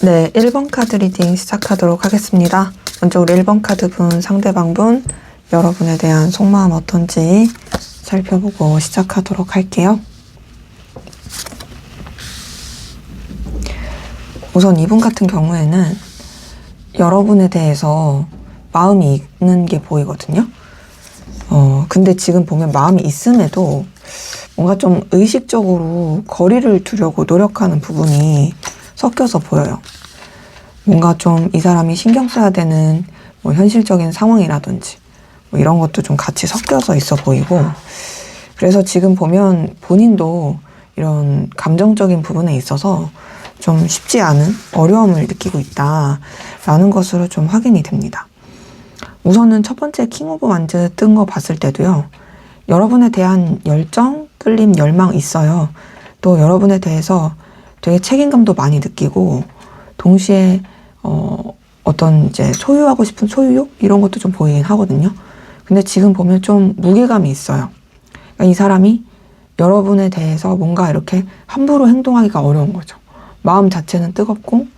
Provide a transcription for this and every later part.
네, 1번 카드 리딩 시작하도록 하겠습니다. 먼저 우리 1번 카드 분, 상대방 분, 여러분에 대한 속마음 어떤지 살펴보고 시작하도록 할게요. 우선 이분 같은 경우에는 여러분에 대해서 마음이 있는 게 보이거든요. 근데 지금 보면 마음이 있음에도 뭔가 좀 의식적으로 거리를 두려고 노력하는 부분이 섞여서 보여요. 뭔가 좀 이 사람이 신경 써야 되는 뭐 현실적인 상황이라든지 뭐 이런 것도 좀 같이 섞여서 있어 보이고, 그래서 지금 보면 본인도 이런 감정적인 부분에 있어서 좀 쉽지 않은 어려움을 느끼고 있다라는 것으로 좀 확인이 됩니다. 우선은 첫 번째 킹 오브 완즈 뜬 거 봤을 때도요, 여러분에 대한 열정, 끌림, 열망 있어요. 또 여러분에 대해서 되게 책임감도 많이 느끼고, 동시에 어떤 이제 소유하고 싶은 소유욕 이런 것도 좀 보이긴 하거든요. 근데 지금 보면 좀 무게감이 있어요. 그러니까 이 사람이 여러분에 대해서 뭔가 이렇게 함부로 행동하기가 어려운 거죠. 마음 자체는 뜨겁고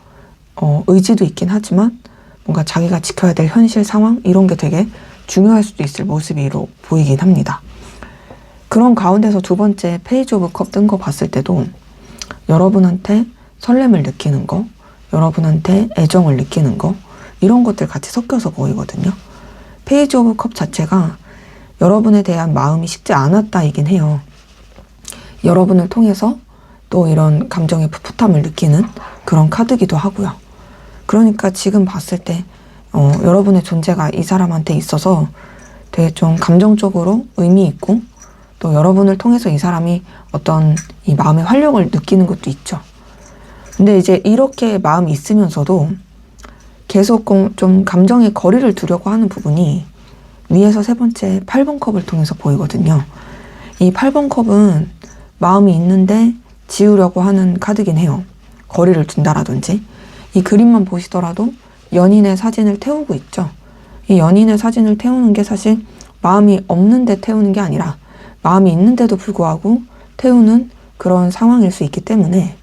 의지도 있긴 하지만 뭔가 자기가 지켜야 될 현실 상황 이런 게 되게 중요할 수도 있을 모습으로 보이긴 합니다. 그런 가운데서 두 번째 페이지 오브 컵 뜬 거 봤을 때도 여러분한테 설렘을 느끼는 거, 여러분한테 애정을 느끼는 거, 이런 것들 같이 섞여서 보이거든요. 페이지 오브 컵 자체가 여러분에 대한 마음이 식지 않았다이긴 해요. 여러분을 통해서 또 이런 감정의 풋풋함을 느끼는 그런 카드기도 하고요. 그러니까 지금 봤을 때 여러분의 존재가 이 사람한테 있어서 되게 좀 감정적으로 의미 있고, 또 여러분을 통해서 이 사람이 어떤 이 마음의 활력을 느끼는 것도 있죠. 근데 이제 이렇게 마음이 있으면서도 계속 좀 감정의 거리를 두려고 하는 부분이 위에서 세 번째 8번 컵을 통해서 보이거든요. 이 8번 컵은 마음이 있는데 지우려고 하는 카드긴 해요. 거리를 둔다라든지. 이 그림만 보시더라도 연인의 사진을 태우고 있죠. 이 연인의 사진을 태우는 게 사실 마음이 없는데 태우는 게 아니라 마음이 있는데도 불구하고 태우는 그런 상황일 수 있기 때문에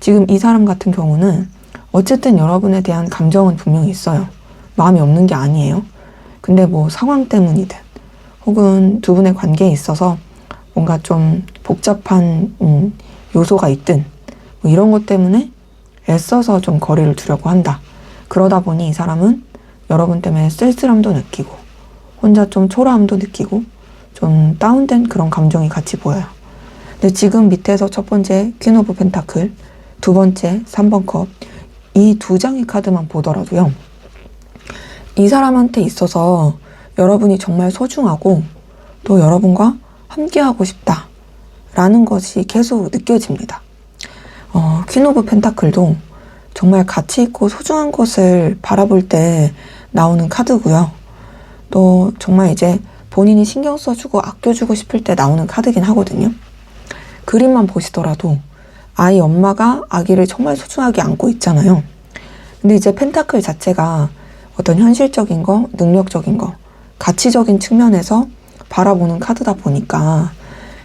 지금 이 사람 같은 경우는 어쨌든 여러분에 대한 감정은 분명히 있어요. 마음이 없는 게 아니에요. 근데 뭐 상황 때문이든 혹은 두 분의 관계에 있어서 뭔가 좀 복잡한 요소가 있든 뭐 이런 것 때문에 애써서 좀 거리를 두려고 한다. 그러다 보니 이 사람은 여러분 때문에 쓸쓸함도 느끼고 혼자 좀 초라함도 느끼고 좀 다운된 그런 감정이 같이 보여요. 근데 지금 밑에서 첫 번째 퀸 오브 펜타클, 두 번째 3번 컵, 이 두 장의 카드만 보더라도요. 이 사람한테 있어서 여러분이 정말 소중하고 또 여러분과 함께하고 싶다 라는 것이 계속 느껴집니다. 퀸 오브 펜타클도 정말 가치 있고 소중한 것을 바라볼 때 나오는 카드고요. 또 정말 이제 본인이 신경 써주고 아껴주고 싶을 때 나오는 카드긴 하거든요. 그림만 보시더라도 아이 엄마가 아기를 정말 소중하게 안고 있잖아요. 근데 이제 펜타클 자체가 어떤 현실적인 거, 능력적인 거, 가치적인 측면에서 바라보는 카드다 보니까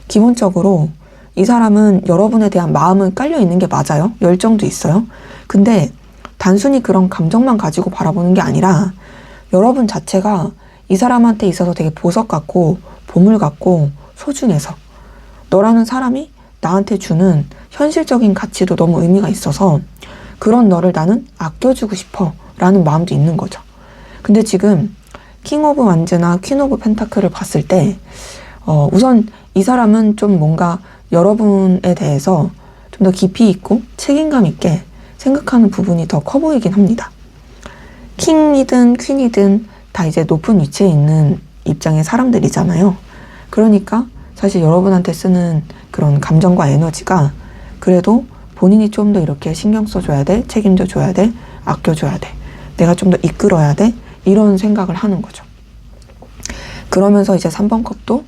기본적으로 이 사람은 여러분에 대한 마음은 깔려 있는 게 맞아요. 열정도 있어요. 근데 단순히 그런 감정만 가지고 바라보는 게 아니라 여러분 자체가 이 사람한테 있어서 되게 보석 같고 보물 같고 소중해서 너라는 사람이 나한테 주는 현실적인 가치도 너무 의미가 있어서 그런 너를 나는 아껴주고 싶어 라는 마음도 있는 거죠. 근데 지금 킹 오브 완즈나 퀸 오브 펜타클을 봤을 때 우선 이 사람은 좀 뭔가 여러분에 대해서 좀 더 깊이 있고 책임감 있게 생각하는 부분이 더 커 보이긴 합니다. 킹이든 퀸이든 다 이제 높은 위치에 있는 입장의 사람들이잖아요. 그러니까 사실 여러분한테 쓰는 그런 감정과 에너지가 그래도 본인이 좀 더 이렇게 신경 써줘야 돼, 책임져 줘야 돼, 아껴줘야 돼, 내가 좀 더 이끌어야 돼, 이런 생각을 하는 거죠. 그러면서 이제 3번 컵도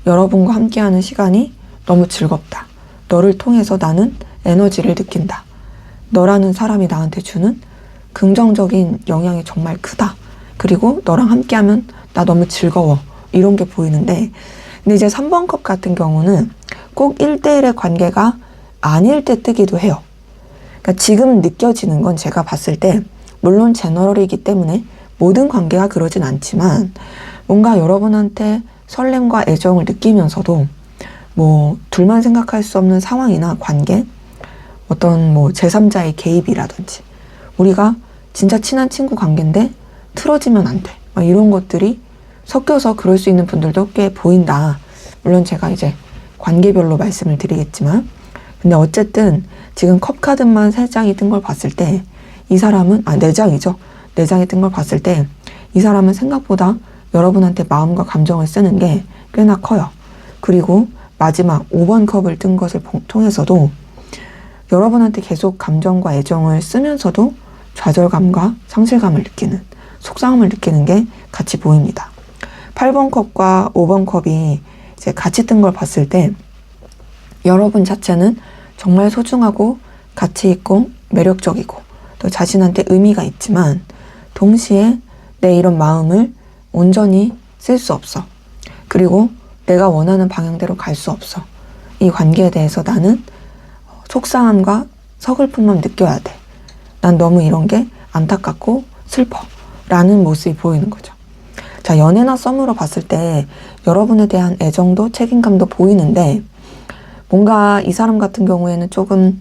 여러분과 함께하는 시간이 너무 즐겁다. 너를 통해서 나는 에너지를 느낀다. 너라는 사람이 나한테 주는 긍정적인 영향이 정말 크다. 그리고 너랑 함께하면 나 너무 즐거워. 이런 게 보이는데 근데 이제 3번 컵 같은 경우는 꼭 1대1의 관계가 아닐 때 뜨기도 해요. 그러니까 지금 느껴지는 건 제가 봤을 때 물론 제너럴이기 때문에 모든 관계가 그러진 않지만 뭔가 여러분한테 설렘과 애정을 느끼면서도 뭐 둘만 생각할 수 없는 상황이나 관계, 어떤 뭐 제3자의 개입이라든지 우리가 진짜 친한 친구 관계인데 틀어지면 안 돼. 막 이런 것들이 섞여서 그럴 수 있는 분들도 꽤 보인다. 물론 제가 이제 관계별로 말씀을 드리겠지만 근데 어쨌든 지금 컵 카드만 3장이 뜬 걸 봤을 때 이 사람은 4장이죠. 4장이 뜬 걸 봤을 때 이 사람은 생각보다 여러분한테 마음과 감정을 쓰는 게 꽤나 커요. 그리고 마지막 5번 컵을 뜬 것을 통해서도 여러분한테 계속 감정과 애정을 쓰면서도 좌절감과 상실감을 느끼는, 속상함을 느끼는 게 같이 보입니다. 8번 컵과 5번 컵이 이제 같이 뜬 걸 봤을 때 여러분 자체는 정말 소중하고 가치 있고 매력적이고 또 자신한테 의미가 있지만 동시에 내 이런 마음을 온전히 쓸 수 없어. 그리고 내가 원하는 방향대로 갈 수 없어. 이 관계에 대해서 나는 속상함과 서글픔만 느껴야 돼. 난 너무 이런 게 안타깝고 슬퍼. 라는 모습이 보이는 거죠. 자, 연애나 썸으로 봤을 때 여러분에 대한 애정도 책임감도 보이는데 뭔가 이 사람 같은 경우에는 조금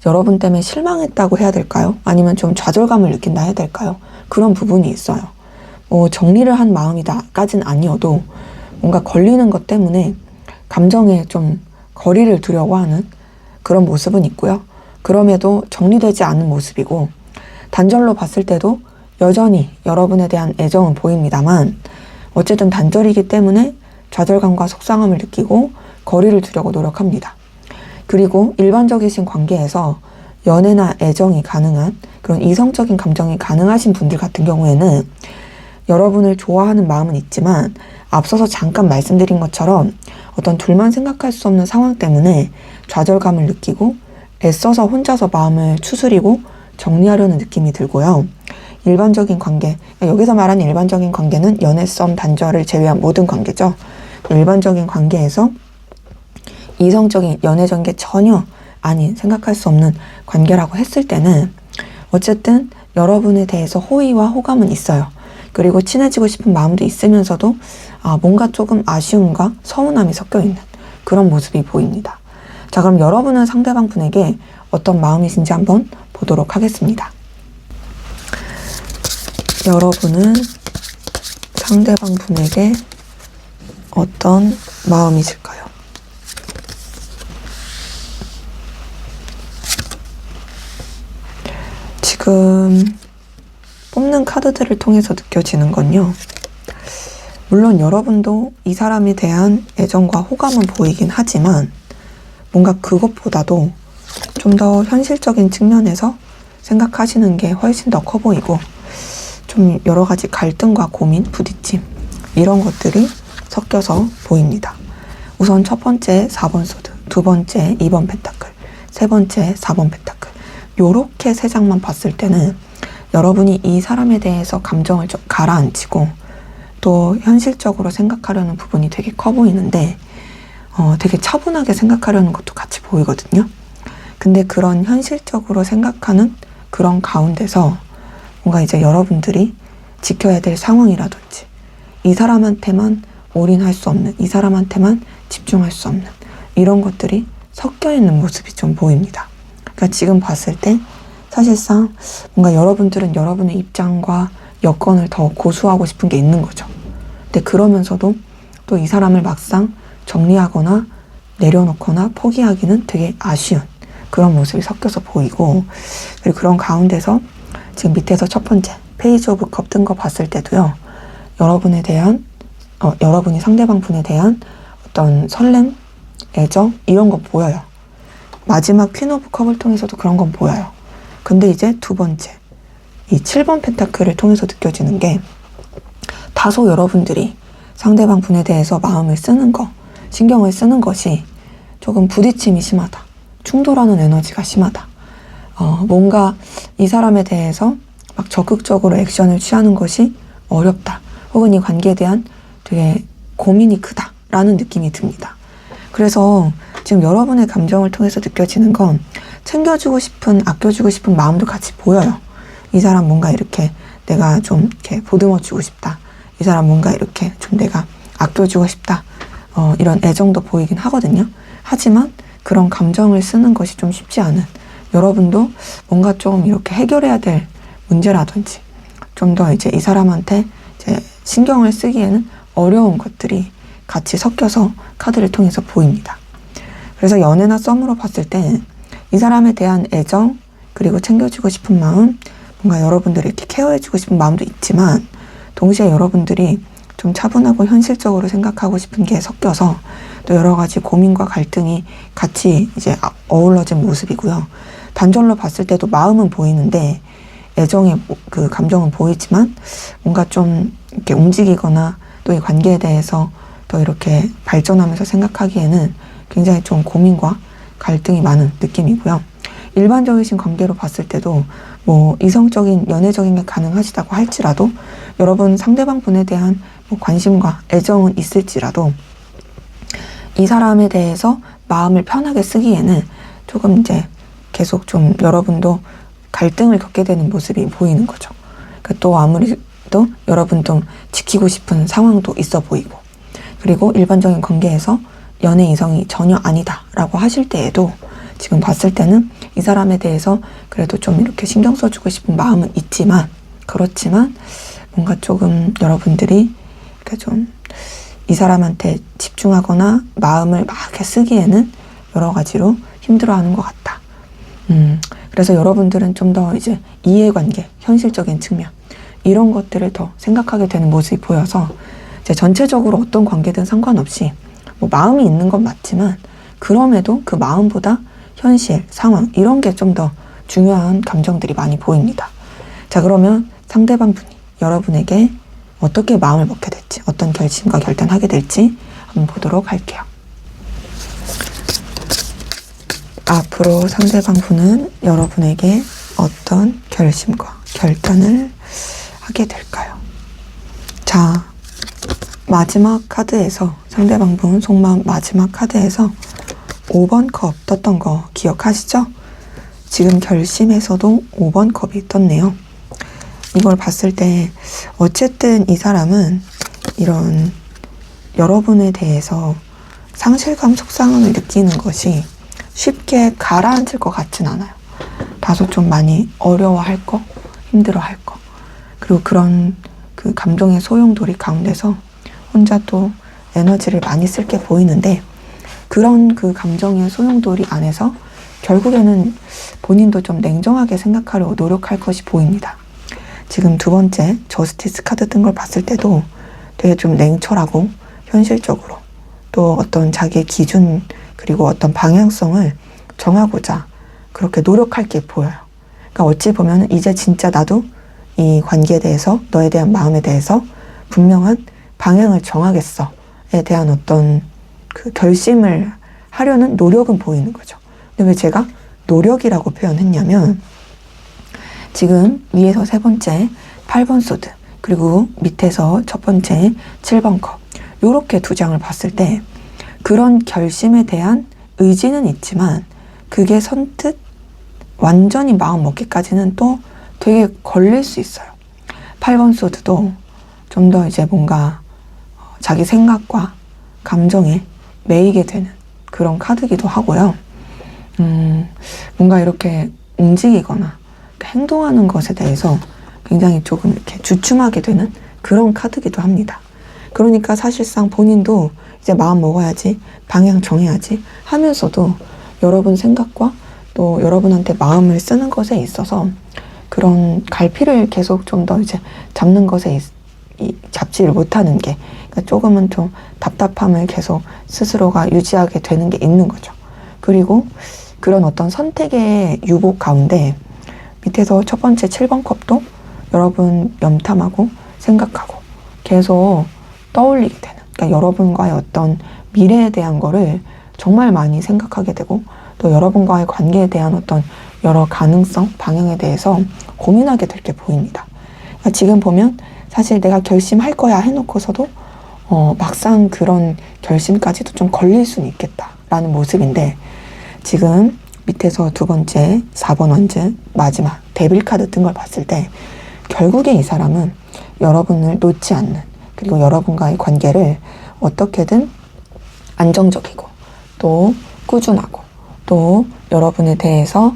여러분 때문에 실망했다고 해야 될까요? 아니면 좀 좌절감을 느낀다 해야 될까요? 그런 부분이 있어요. 정리를 한 마음이다까진 아니어도 뭔가 걸리는 것 때문에 감정에 좀 거리를 두려고 하는 그런 모습은 있고요. 그럼에도 정리되지 않은 모습이고 단절로 봤을 때도 여전히 여러분에 대한 애정은 보입니다만 어쨌든 단절이기 때문에 좌절감과 속상함을 느끼고 거리를 두려고 노력합니다. 그리고 일반적이신 관계에서 연애나 애정이 가능한 그런 이성적인 감정이 가능하신 분들 같은 경우에는 여러분을 좋아하는 마음은 있지만 앞서서 잠깐 말씀드린 것처럼 어떤 둘만 생각할 수 없는 상황 때문에 좌절감을 느끼고 애써서 혼자서 마음을 추스리고 정리하려는 느낌이 들고요. 일반적인 관계, 여기서 말하는 일반적인 관계는 연애, 썸, 단절을 제외한 모든 관계죠. 일반적인 관계에서 이성적인 연애적인 게 전혀 아닌, 생각할 수 없는 관계라고 했을 때는 어쨌든 여러분에 대해서 호의와 호감은 있어요. 그리고 친해지고 싶은 마음도 있으면서도 뭔가 조금 아쉬움과 서운함이 섞여 있는 그런 모습이 보입니다. 자, 그럼 여러분은 상대방 분에게 어떤 마음이신지 한번 보도록 하겠습니다. 여러분은 상대방 분에게 어떤 마음이실까요? 지금 뽑는 카드들을 통해서 느껴지는 건요, 물론 여러분도 이 사람에 대한 애정과 호감은 보이긴 하지만 뭔가 그것보다도 좀 더 현실적인 측면에서 생각하시는 게 훨씬 더 커 보이고, 좀 여러 가지 갈등과 고민, 부딪힘 이런 것들이 섞여서 보입니다. 우선 첫 번째 4번 소드, 두 번째 2번 펜타클, 세 번째 4번 펜타클, 요렇게 세 장만 봤을 때는 여러분이 이 사람에 대해서 감정을 좀 가라앉히고 또 현실적으로 생각하려는 부분이 되게 커 보이는데 되게 차분하게 생각하려는 것도 같이 보이거든요. 근데 그런 현실적으로 생각하는 그런 가운데서 뭔가 이제 여러분들이 지켜야 될 상황이라든지 이 사람한테만 올인할 수 없는, 이 사람한테만 집중할 수 없는 이런 것들이 섞여 있는 모습이 좀 보입니다. 그러니까 지금 봤을 때 사실상 뭔가 여러분들은 여러분의 입장과 여건을 더 고수하고 싶은 게 있는 거죠. 근데 그러면서도 또 이 사람을 막상 정리하거나 내려놓거나 포기하기는 되게 아쉬운 그런 모습이 섞여서 보이고, 그리고 그런 가운데서 지금 밑에서 첫 번째 페이지 오브 컵 뜬 거 봤을 때도요, 여러분에 대한 여러분이 상대방 분에 대한 어떤 설렘, 애정 이런 거 보여요. 마지막 퀸 오브 컵을 통해서도 그런 건 보여요. 근데 이제 두 번째 이 7번 펜타클을 통해서 느껴지는 게 다소 여러분들이 상대방 분에 대해서 마음을 쓰는 거, 신경을 쓰는 것이 조금 부딪힘이 심하다, 충돌하는 에너지가 심하다, 뭔가 이 사람에 대해서 막 적극적으로 액션을 취하는 것이 어렵다, 혹은 이 관계에 대한 되게 고민이 크다 라는 느낌이 듭니다. 그래서 지금 여러분의 감정을 통해서 느껴지는 건 챙겨주고 싶은, 아껴주고 싶은 마음도 같이 보여요. 이 사람 뭔가 이렇게 내가 좀 이렇게 보듬어주고 싶다, 이 사람 뭔가 이렇게 좀 내가 아껴주고 싶다, 이런 애정도 보이긴 하거든요. 하지만 그런 감정을 쓰는 것이 좀 쉽지 않은, 여러분도 뭔가 좀 이렇게 해결해야 될 문제라든지 좀 더 이제 이 사람한테 이제 신경을 쓰기에는 어려운 것들이 같이 섞여서 카드를 통해서 보입니다. 그래서 연애나 썸으로 봤을 때 이 사람에 대한 애정, 그리고 챙겨주고 싶은 마음, 뭔가 여러분들이 이렇게 케어해주고 싶은 마음도 있지만 동시에 여러분들이 좀 차분하고 현실적으로 생각하고 싶은 게 섞여서 또 여러 가지 고민과 갈등이 같이 이제 어우러진 모습이고요. 단절로 봤을 때도 마음은 보이는데 애정의 그 감정은 보이지만 뭔가 좀 이렇게 움직이거나 또 이 관계에 대해서 더 이렇게 발전하면서 생각하기에는 굉장히 좀 고민과 갈등이 많은 느낌이고요. 일반적이신 관계로 봤을 때도 뭐 이성적인 연애적인 게 가능하시다고 할지라도 여러분 상대방 분에 대한 뭐 관심과 애정은 있을지라도 이 사람에 대해서 마음을 편하게 쓰기에는 조금 이제 계속 좀 여러분도 갈등을 겪게 되는 모습이 보이는 거죠. 그러니까 또 아무리 또 여러분도 지키고 싶은 상황도 있어 보이고, 그리고 일반적인 관계에서 연애 이성이 전혀 아니다라고 하실 때에도 지금 봤을 때는 이 사람에 대해서 그래도 좀 이렇게 신경 써주고 싶은 마음은 있지만, 그렇지만 뭔가 조금 여러분들이 이렇게 좀 이 사람한테 집중하거나 마음을 막 이렇게 쓰기에는 여러 가지로 힘들어하는 것 같다. 그래서 여러분들은 좀 더 이제 이해관계, 현실적인 측면 이런 것들을 더 생각하게 되는 모습이 보여서 이제 전체적으로 어떤 관계든 상관없이 뭐 마음이 있는 건 맞지만 그럼에도 그 마음보다 현실, 상황 이런 게 좀 더 중요한 감정들이 많이 보입니다. 자, 그러면 상대방 분이 여러분에게 어떻게 마음을 먹게 될지, 어떤 결심과 결단하게 될지 한번 보도록 할게요. 앞으로 상대방 분은 여러분에게 어떤 결심과 결단을 하게 될까요? 자, 마지막 카드에서 상대방 분 속마음 마지막 카드에서 5번 컵 떴던 거 기억하시죠? 지금 결심에서도 5번 컵이 떴네요. 이걸 봤을 때 어쨌든 이 사람은 이런 여러분에 대해서 상실감, 속상함을 느끼는 것이 쉽게 가라앉을 것 같진 않아요. 다소 좀 많이 어려워할 거, 힘들어할 거. 그리고 그런 그 감정의 소용돌이 가운데서 혼자 또 에너지를 많이 쓸 게 보이는데, 그런 그 감정의 소용돌이 안에서 결국에는 본인도 좀 냉정하게 생각하려고 노력할 것이 보입니다. 지금 두 번째 저스티스 카드 뜬 걸 봤을 때도 되게 좀 냉철하고 현실적으로 또 어떤 자기의 기준 그리고 어떤 방향성을 정하고자 그렇게 노력할 게 보여요. 그러니까 어찌 보면 이제 진짜 나도 이 관계에 대해서, 너에 대한 마음에 대해서 분명한 방향을 정하겠어에 대한 어떤 그 결심을 하려는 노력은 보이는 거죠. 근데 왜 제가 노력이라고 표현했냐면, 지금 위에서 세 번째 8번 소드, 그리고 밑에서 첫 번째 7번 컵, 요렇게 두 장을 봤을 때 그런 결심에 대한 의지는 있지만 그게 선뜻 완전히 마음 먹기까지는 또 되게 걸릴 수 있어요. 8번 소드도 좀 더 이제 뭔가 자기 생각과 감정에 매이게 되는 그런 카드기도 하고요. 뭔가 이렇게 움직이거나 행동하는 것에 대해서 굉장히 조금 이렇게 주춤하게 되는 그런 카드기도 합니다. 그러니까 사실상 본인도 이제 마음 먹어야지, 방향 정해야지 하면서도 여러분 생각과 또 여러분한테 마음을 쓰는 것에 있어서 그런 갈피를 계속 좀 더 이제 잡는 것에 잡지를 못하는 게, 그러니까 조금은 좀 답답함을 계속 스스로가 유지하게 되는 게 있는 거죠. 그리고 그런 어떤 선택의 유복 가운데 밑에서 첫 번째 7번 컵도 여러분 염탐하고 생각하고 계속 떠올리게 되는, 그러니까 여러분과의 어떤 미래에 대한 거를 정말 많이 생각하게 되고, 또 여러분과의 관계에 대한 어떤 여러 가능성, 방향에 대해서 고민하게 될 게 보입니다. 그러니까 지금 보면 사실 내가 결심할 거야 해놓고서도 막상 그런 결심까지도 좀 걸릴 수는 있겠다라는 모습인데, 지금 밑에서 두 번째 4번 원즈 마지막 데빌 카드 뜬 걸 봤을 때 결국에 이 사람은 여러분을 놓지 않는, 그리고 여러분과의 관계를 어떻게든 안정적이고 또 꾸준하고 또 여러분에 대해서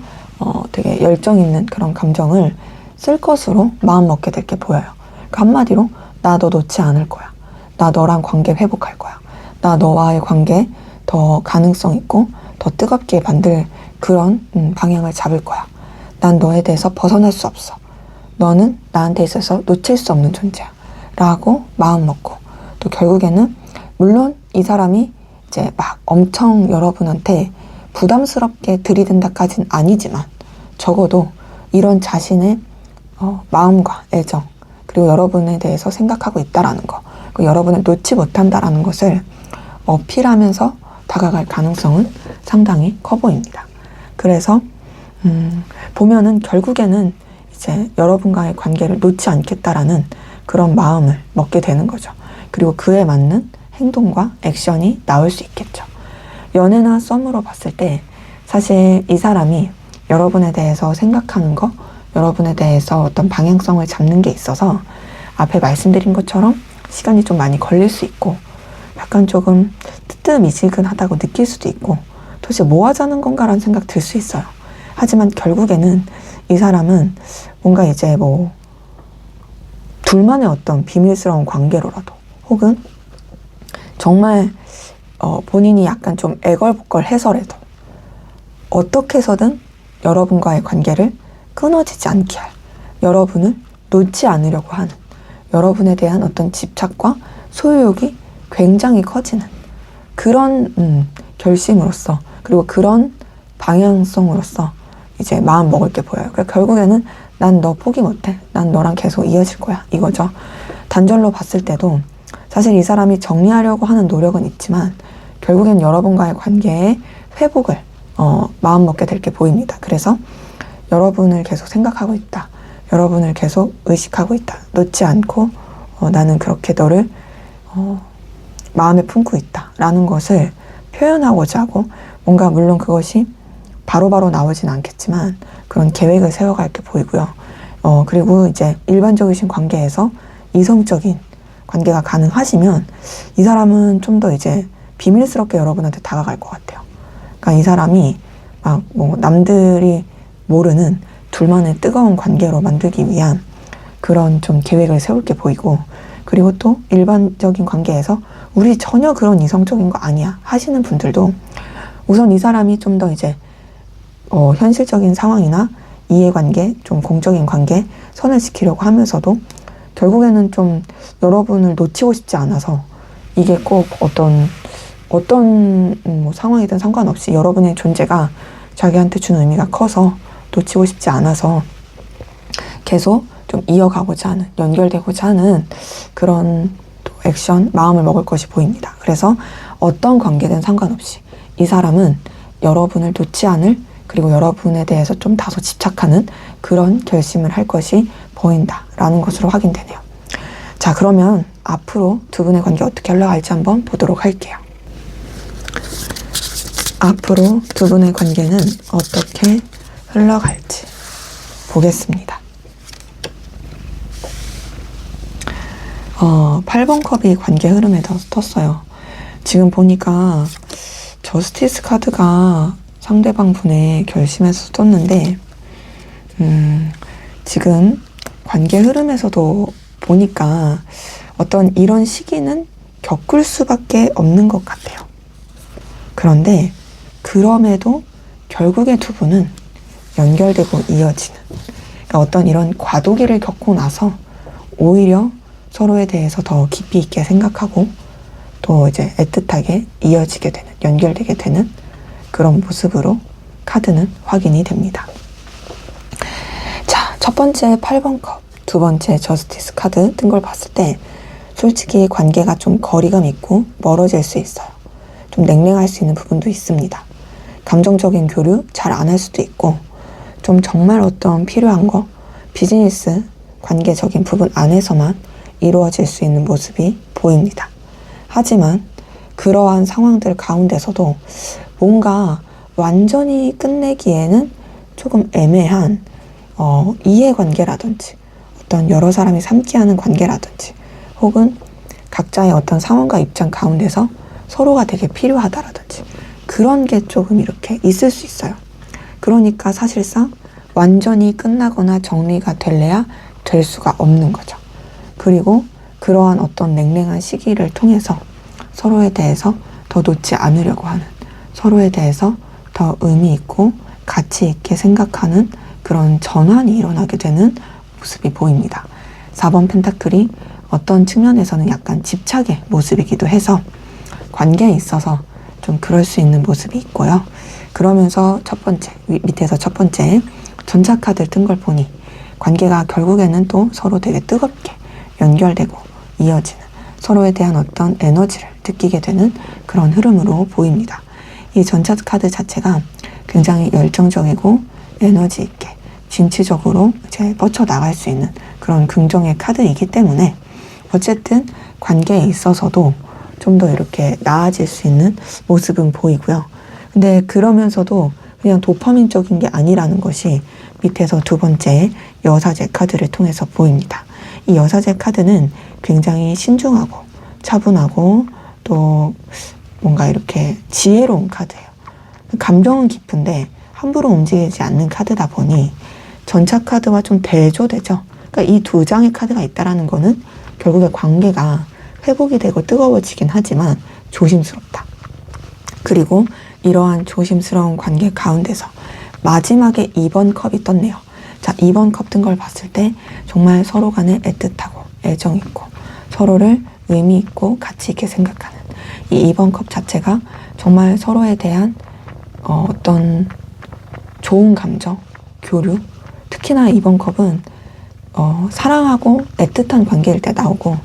되게 열정 있는 그런 감정을 쓸 것으로 마음 먹게 될 게 보여요. 그러니까 한마디로 나 너 놓지 않을 거야. 나 너랑 관계 회복할 거야. 나 너와의 관계 더 가능성 있고 더 뜨겁게 만들 그런 방향을 잡을 거야. 난 너에 대해서 벗어날 수 없어. 너는 나한테 있어서 놓칠 수 없는 존재야. 라고 마음 먹고, 또 결국에는 물론 이 사람이 이제 막 엄청 여러분한테 부담스럽게 들이댄다까지는 아니지만 적어도 이런 자신의 마음과 애정, 그리고 여러분에 대해서 생각하고 있다라는 거, 그리고 여러분을 놓지 못한다라는 것을 어필하면서 다가갈 가능성은 상당히 커 보입니다. 그래서 보면은 결국에는 이제 여러분과의 관계를 놓지 않겠다라는 그런 마음을 먹게 되는 거죠. 그리고 그에 맞는 행동과 액션이 나올 수 있겠죠. 연애나 썸으로 봤을 때 사실 이 사람이 여러분에 대해서 생각하는 거, 여러분에 대해서 어떤 방향성을 잡는 게 있어서 앞에 말씀드린 것처럼 시간이 좀 많이 걸릴 수 있고, 약간 조금 뜨뜻미지근하다고 느낄 수도 있고, 도대체 뭐 하자는 건가라는 생각 들 수 있어요. 하지만 결국에는 이 사람은 뭔가 이제 뭐 둘만의 어떤 비밀스러운 관계로라도, 혹은 정말 본인이 약간 좀 애걸복걸 해서라도 어떻게 해서든 여러분과의 관계를 끊어지지 않게 할, 여러분을 놓지 않으려고 하는, 여러분에 대한 어떤 집착과 소유욕이 굉장히 커지는 그런 결심으로서, 그리고 그런 방향성으로서 이제 마음 먹을 게 보여요. 그러니까 결국에는 난 너 포기 못해. 난 너랑 계속 이어질 거야. 이거죠. 단절로 봤을 때도 사실 이 사람이 정리하려고 하는 노력은 있지만 결국엔 여러분과의 관계의 회복을 마음 먹게 될 게 보입니다. 그래서 여러분을 계속 생각하고 있다. 여러분을 계속 의식하고 있다. 놓지 않고 나는 그렇게 너를 마음에 품고 있다. 라는 것을 표현하고자 하고, 뭔가 물론 그것이 바로바로 나오진 않겠지만 그런 계획을 세워갈 게 보이고요. 그리고 이제 일반적이신 관계에서 이성적인 관계가 가능하시면 이 사람은 좀 더 이제 비밀스럽게 여러분한테 다가갈 것 같아요. 그러니까 이 사람이 막 뭐 남들이 모르는 둘만의 뜨거운 관계로 만들기 위한 그런 좀 계획을 세울 게 보이고, 그리고 또 일반적인 관계에서 우리 전혀 그런 이성적인 거 아니야 하시는 분들도 우선 이 사람이 좀 더 이제 현실적인 상황이나 이해관계, 좀 공적인 관계 선을 지키려고 하면서도 결국에는 좀 여러분을 놓치고 싶지 않아서, 이게 꼭 어떤 뭐 상황이든 상관없이 여러분의 존재가 자기한테 주는 의미가 커서 놓치고 싶지 않아서 계속 좀 이어가고자 하는, 연결되고자 하는 그런 또 액션, 마음을 먹을 것이 보입니다. 그래서 어떤 관계든 상관없이 이 사람은 여러분을 놓지 않을, 그리고 여러분에 대해서 좀 다소 집착하는 그런 결심을 할 것이 보인다라는 것으로 확인되네요. 자, 그러면 앞으로 두 분의 관계 어떻게 흘러갈지 한번 보도록 할게요. 앞으로 두 분의 관계는 어떻게 흘러갈지 보겠습니다. 8번 컵이 관계 흐름에 떴어요. 지금 보니까 저스티스 카드가 상대방 분의 결심에서 떴는데, 지금 관계 흐름에서도 보니까 어떤 이런 시기는 겪을 수밖에 없는 것 같아요. 그런데 그럼에도 결국에 두 분은 연결되고 이어지는, 그러니까 어떤 이런 과도기를 겪고 나서 오히려 서로에 대해서 더 깊이 있게 생각하고 또 이제 애틋하게 이어지게 되는, 연결되게 되는 그런 모습으로 카드는 확인이 됩니다. 자, 첫 번째 8번 컵, 두 번째 저스티스 카드 뜬 걸 봤을 때 솔직히 관계가 좀 거리감 있고 멀어질 수 있어요. 좀 냉랭할 수 있는 부분도 있습니다. 감정적인 교류 잘 안 할 수도 있고, 좀 정말 어떤 필요한 거, 비즈니스 관계적인 부분 안에서만 이루어질 수 있는 모습이 보입니다. 하지만 그러한 상황들 가운데서도 뭔가 완전히 끝내기에는 조금 애매한 이해관계라든지 어떤 여러 사람이 함께하는 관계라든지, 혹은 각자의 어떤 상황과 입장 가운데서 서로가 되게 필요하다라든지 그런 게 조금 이렇게 있을 수 있어요. 그러니까 사실상 완전히 끝나거나 정리가 될래야 될 수가 없는 거죠. 그리고 그러한 어떤 냉랭한 시기를 통해서 서로에 대해서 더 놓지 않으려고 하는, 서로에 대해서 더 의미 있고 가치 있게 생각하는 그런 전환이 일어나게 되는 모습이 보입니다. 4번 펜타클이 어떤 측면에서는 약간 집착의 모습이기도 해서 관계에 있어서 좀 그럴 수 있는 모습이 있고요. 그러면서 첫 번째, 밑에서 첫 번째 전차 카드를 뜬 걸 보니 관계가 결국에는 또 서로 되게 뜨겁게 연결되고 이어지는, 서로에 대한 어떤 에너지를 느끼게 되는 그런 흐름으로 보입니다. 이 전차 카드 자체가 굉장히 열정적이고 에너지 있게 진취적으로 이제 뻗쳐나갈 수 있는 그런 긍정의 카드이기 때문에 어쨌든 관계에 있어서도 좀 더 이렇게 나아질 수 있는 모습은 보이고요. 근데 그러면서도 그냥 도파민적인 게 아니라는 것이 밑에서 두 번째 여사제 카드를 통해서 보입니다. 이 여사제 카드는 굉장히 신중하고 차분하고 또 뭔가 이렇게 지혜로운 카드예요. 감정은 깊은데 함부로 움직이지 않는 카드다 보니 전차 카드와 좀 대조되죠. 그러니까 이 두 장의 카드가 있다라는 거는 결국에 관계가 회복이 되고 뜨거워지긴 하지만 조심스럽다. 그리고 이러한 조심스러운 관계 가운데서 마지막에 2번 컵이 떴네요. 자, 2번 컵 뜬 걸 봤을 때 정말 서로 간에 애틋하고 애정 있고 서로를 의미 있고 가치 있게 생각하는 이 2번 컵 자체가 정말 서로에 대한 어떤 좋은 감정, 교류, 특히나 2번 컵은 사랑하고 애틋한 관계일 때 나오고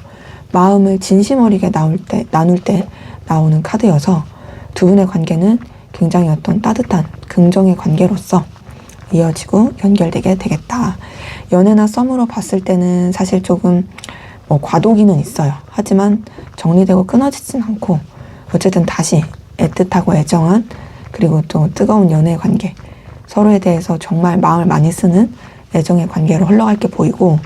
마음을 진심 어리게 나눌 때 나오는 카드여서 두 분의 관계는 굉장히 어떤 따뜻한 긍정의 관계로서 이어지고 연결되게 되겠다. 연애나 썸으로 봤을 때는 사실 조금 과도기는 있어요. 하지만 정리되고 끊어지진 않고 어쨌든 다시 애틋하고 애정한 그리고 또 뜨거운 연애 관계, 서로에 대해서 정말 마음을 많이 쓰는 애정의 관계로 흘러갈 게 보이고,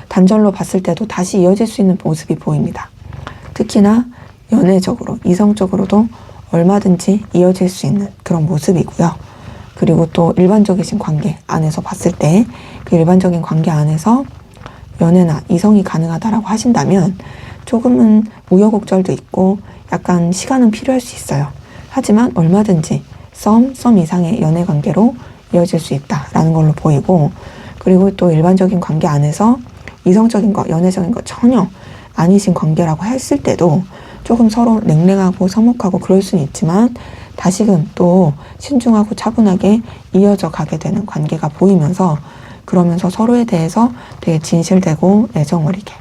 단절로 봤을 때도 다시 이어질 수 있는 모습이 보입니다. 특히나 연애적으로, 이성적으로도 얼마든지 이어질 수 있는 그런 모습이고요. 그리고 또 일반적이신 관계 안에서 봤을 때 그 일반적인 관계 안에서 연애나 이성이 가능하다라고 하신다면 조금은 우여곡절도 있고 약간 시간은 필요할 수 있어요. 하지만 얼마든지 썸 이상의 연애 관계로 이어질 수 있다라는 걸로 보이고, 그리고 또 일반적인 관계 안에서 이성적인 거, 연애적인 거 전혀 아니신 관계라고 했을 때도 조금 서로 냉랭하고 서먹하고 그럴 수는 있지만 다시금 또 신중하고 차분하게 이어져 가게 되는 관계가 보이면서, 그러면서 서로에 대해서 되게 진실되고 애정 어리게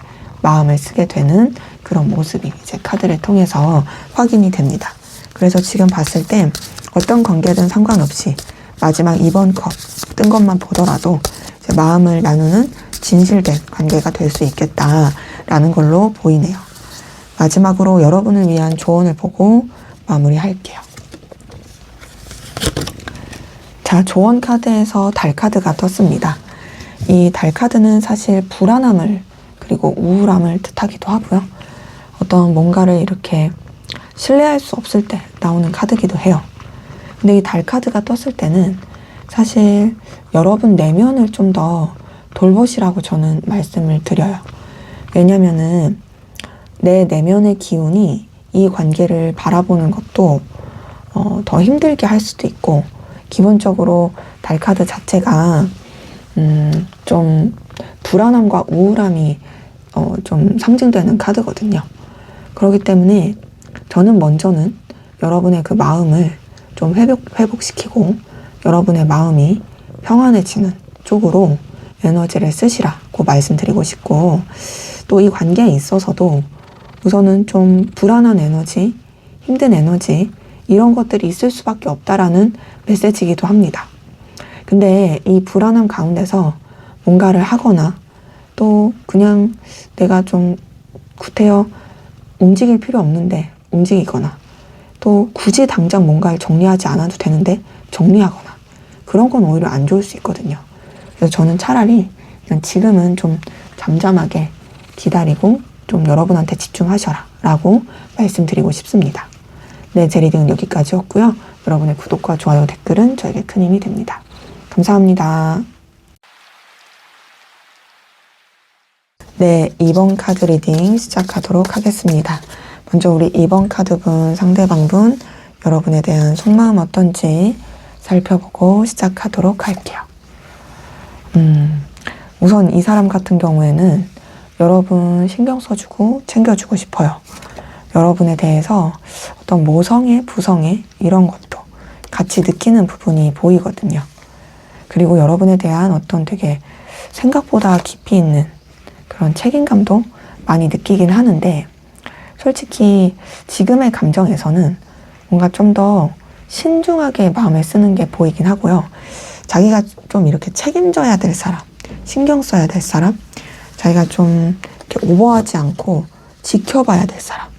마음을 쓰게 되는 그런 모습이 이제 카드를 통해서 확인이 됩니다. 그래서 지금 봤을 때 어떤 관계든 상관없이 마지막 2번 컵 뜬 것만 보더라도 이제 마음을 나누는 진실된 관계가 될 수 있겠다라는 걸로 보이네요. 마지막으로 여러분을 위한 조언을 보고 마무리할게요. 자, 조언 카드에서 달 카드가 떴습니다. 이 달 카드는 사실 불안함을 그리고 우울함을 뜻하기도 하고요. 어떤 뭔가를 이렇게 신뢰할 수 없을 때 나오는 카드기도 해요. 근데 이 달 카드가 떴을 때는 사실 여러분 내면을 좀 더 돌보시라고 저는 말씀을 드려요. 왜냐면은 내 내면의 기운이 이 관계를 바라보는 것도 더 힘들게 할 수도 있고, 기본적으로 달 카드 자체가 좀 불안함과 우울함이 좀 상징되는 카드거든요. 그렇기 때문에 저는 먼저는 여러분의 그 마음을 좀 회복시키고 여러분의 마음이 평안해지는 쪽으로 에너지를 쓰시라고 말씀드리고 싶고, 또 이 관계에 있어서도 우선은 좀 불안한 에너지, 힘든 에너지 이런 것들이 있을 수밖에 없다라는 메시지이기도 합니다. 근데 이 불안함 가운데서 뭔가를 하거나 또 그냥 내가 좀 구태여 움직일 필요 없는데 움직이거나, 또 굳이 당장 뭔가를 정리하지 않아도 되는데 정리하거나, 그런 건 오히려 안 좋을 수 있거든요. 그래서 저는 차라리 그냥 지금은 좀 잠잠하게 기다리고 좀 여러분한테 집중하셔라 라고 말씀드리고 싶습니다. 네, 제 리딩은 여기까지였고요. 여러분의 구독과 좋아요, 댓글은 저에게 큰 힘이 됩니다. 감사합니다. 네, 2번 카드 리딩 시작하도록 하겠습니다. 먼저 우리 2번 카드분, 상대방분, 여러분에 대한 속마음 어떤지 살펴보고 시작하도록 할게요. 우선 이 사람 같은 경우에는 여러분 신경 써주고 챙겨주고 싶어요. 여러분에 대해서 어떤 모성애, 부성애 이런 것도 같이 느끼는 부분이 보이거든요. 그리고 여러분에 대한 어떤 되게 생각보다 깊이 있는 그런 책임감도 많이 느끼긴 하는데, 솔직히 지금의 감정에서는 뭔가 좀 더 신중하게 마음을 쓰는 게 보이긴 하고요. 자기가 좀 이렇게 책임져야 될 사람, 신경 써야 될 사람, 자기가 좀 이렇게 오버하지 않고 지켜봐야 될 사람,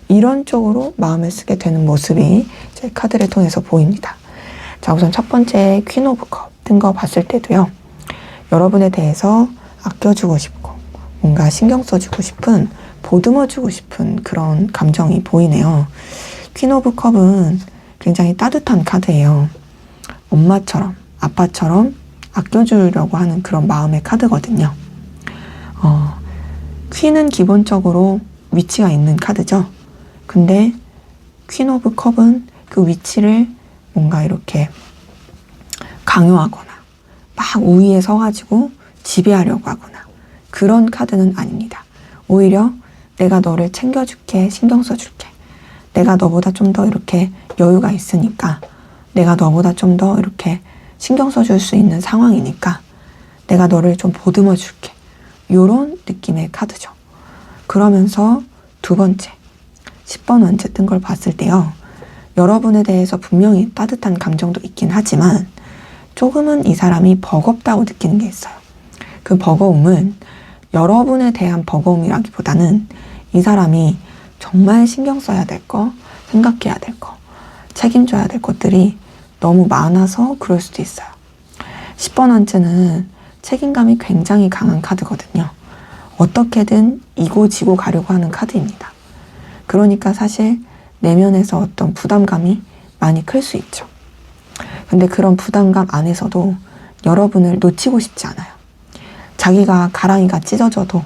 이런 쪽으로 마음을 쓰게 되는 모습이 제 카드를 통해서 보입니다. 자, 우선 첫 번째 퀸 오브 컵 뜬 거 봤을 때도요, 여러분에 대해서 아껴주고 싶고 뭔가 신경 써주고 싶은, 보듬어주고 싶은 그런 감정이 보이네요. 퀸 오브 컵은 굉장히 따뜻한 카드예요. 엄마처럼, 아빠처럼 아껴주려고 하는 그런 마음의 카드거든요. 퀸은 기본적으로 위치가 있는 카드죠. 근데 퀸 오브 컵은 그 위치를 뭔가 이렇게 강요하거나 막 우위에 서가지고 지배하려고 하거나 그런 카드는 아닙니다. 오히려 내가 너를 챙겨줄게, 신경 써줄게. 내가 너보다 좀 더 이렇게 여유가 있으니까, 내가 너보다 좀 더 이렇게 신경 써줄 수 있는 상황이니까 내가 너를 좀 보듬어 줄게. 요런 느낌의 카드죠. 그러면서 두 번째, 10번 원제 뜬 걸 봤을 때요, 여러분에 대해서 분명히 따뜻한 감정도 있긴 하지만 조금은 이 사람이 버겁다고 느끼는 게 있어요. 그 버거움은 여러분에 대한 버거움이라기보다는 이 사람이 정말 신경 써야 될 거, 생각해야 될 거, 책임져야 될 것들이 너무 많아서 그럴 수도 있어요. 10번 한트는 책임감이 굉장히 강한 카드거든요. 어떻게든 이고 지고 가려고 하는 카드입니다. 그러니까 사실 내면에서 어떤 부담감이 많이 클 수 있죠. 근데 그런 부담감 안에서도 여러분을 놓치고 싶지 않아요. 자기가 가랑이가 찢어져도,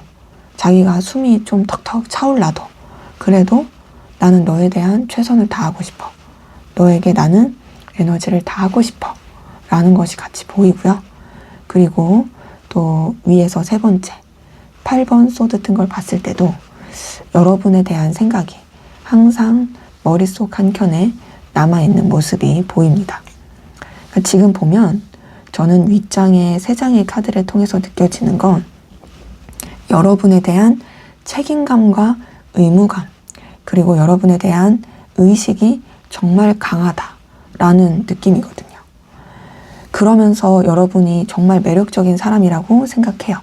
자기가 숨이 좀 턱턱 차올라도, 그래도 나는 너에 대한 최선을 다하고 싶어. 너에게 나는 에너지를 다하고 싶어. 라는 것이 같이 보이고요. 그리고 또 위에서 3번째, 8번 소드 튼 걸 봤을 때도 여러분에 대한 생각이 항상 머릿속 한켠에 남아있는 모습이 보입니다. 그러니까 지금 보면 저는 윗장의 3장의 카드를 통해서 느껴지는 건 여러분에 대한 책임감과 의무감, 그리고 여러분에 대한 의식이 정말 강하다라는 느낌이거든요. 그러면서 여러분이 정말 매력적인 사람이라고 생각해요.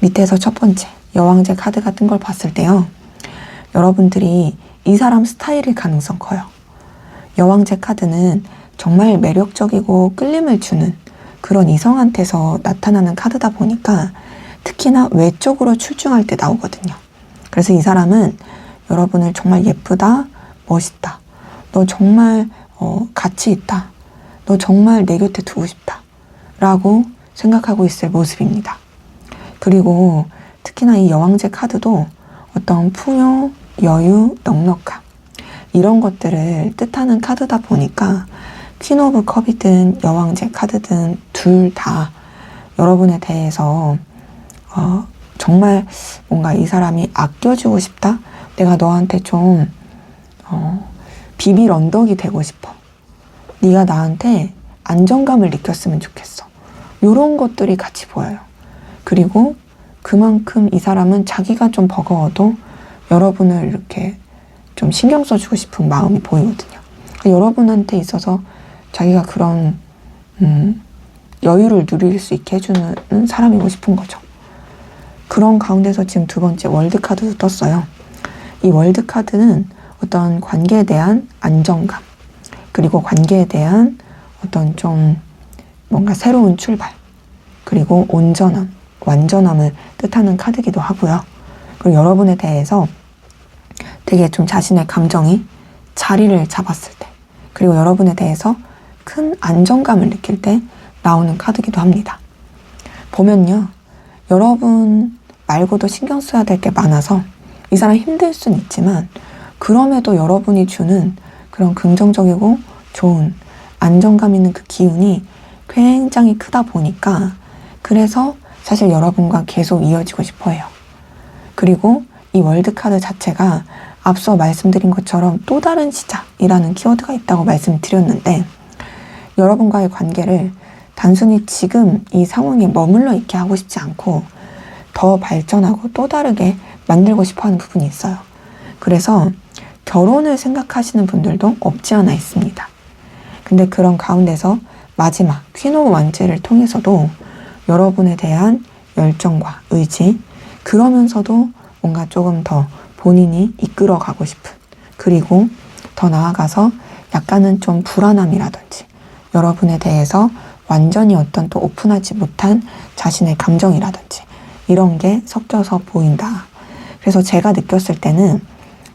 밑에서 첫 번째, 여왕제 카드 같은 걸 봤을 때요. 여러분들이 이 사람 스타일일 가능성 커요. 여왕제 카드는 정말 매력적이고 끌림을 주는 그런 이성한테서 나타나는 카드다 보니까 특히나 외적으로 출중할 때 나오거든요. 그래서 이 사람은 여러분을 정말 예쁘다, 멋있다, 너 정말 가치 있다, 너 정말 내 곁에 두고 싶다 라고 생각하고 있을 모습입니다. 그리고 특히나 이 여왕제 카드도 어떤 풍요, 여유, 넉넉함 이런 것들을 뜻하는 카드다 보니까 퀸 오브 컵이든 여왕제 카드든 둘 다 여러분에 대해서 정말 뭔가 이 사람이 아껴주고 싶다? 내가 너한테 좀 비빌 언덕이 되고 싶어. 네가 나한테 안정감을 느꼈으면 좋겠어. 이런 것들이 같이 보여요. 그리고 그만큼 이 사람은 자기가 좀 버거워도 여러분을 이렇게 좀 신경 써주고 싶은 마음이 보이거든요. 그러니까 여러분한테 있어서 자기가 그런 여유를 누릴 수 있게 해주는 사람이고 싶은 거죠. 그런 가운데서 지금 2번째 월드카드도 떴어요. 이 월드카드는 어떤 관계에 대한 안정감, 그리고 관계에 대한 어떤 좀 뭔가 새로운 출발, 그리고 온전함, 완전함을 뜻하는 카드이기도 하고요. 그리고 여러분에 대해서 되게 좀 자신의 감정이 자리를 잡았을 때, 그리고 여러분에 대해서 큰 안정감을 느낄 때 나오는 카드이기도 합니다. 보면요, 여러분 말고도 신경 써야 될 게 많아서 이 사람 힘들 순 있지만 그럼에도 여러분이 주는 그런 긍정적이고 좋은 안정감 있는 그 기운이 굉장히 크다 보니까 그래서 사실 여러분과 계속 이어지고 싶어 해요. 그리고 이 월드카드 자체가 앞서 말씀드린 것처럼 또 다른 시작이라는 키워드가 있다고 말씀드렸는데 여러분과의 관계를 단순히 지금 이 상황에 머물러 있게 하고 싶지 않고 더 발전하고 또 다르게 만들고 싶어 하는 부분이 있어요. 그래서 결혼을 생각하시는 분들도 없지 않아 있습니다. 근데 그런 가운데서 마지막 퀸 오브 완즈를 통해서도 여러분에 대한 열정과 의지, 그러면서도 뭔가 조금 더 본인이 이끌어가고 싶은, 그리고 더 나아가서 약간은 좀 불안함이라든지 여러분에 대해서 완전히 어떤 또 오픈하지 못한 자신의 감정이라든지 이런 게 섞여서 보인다. 그래서 제가 느꼈을 때는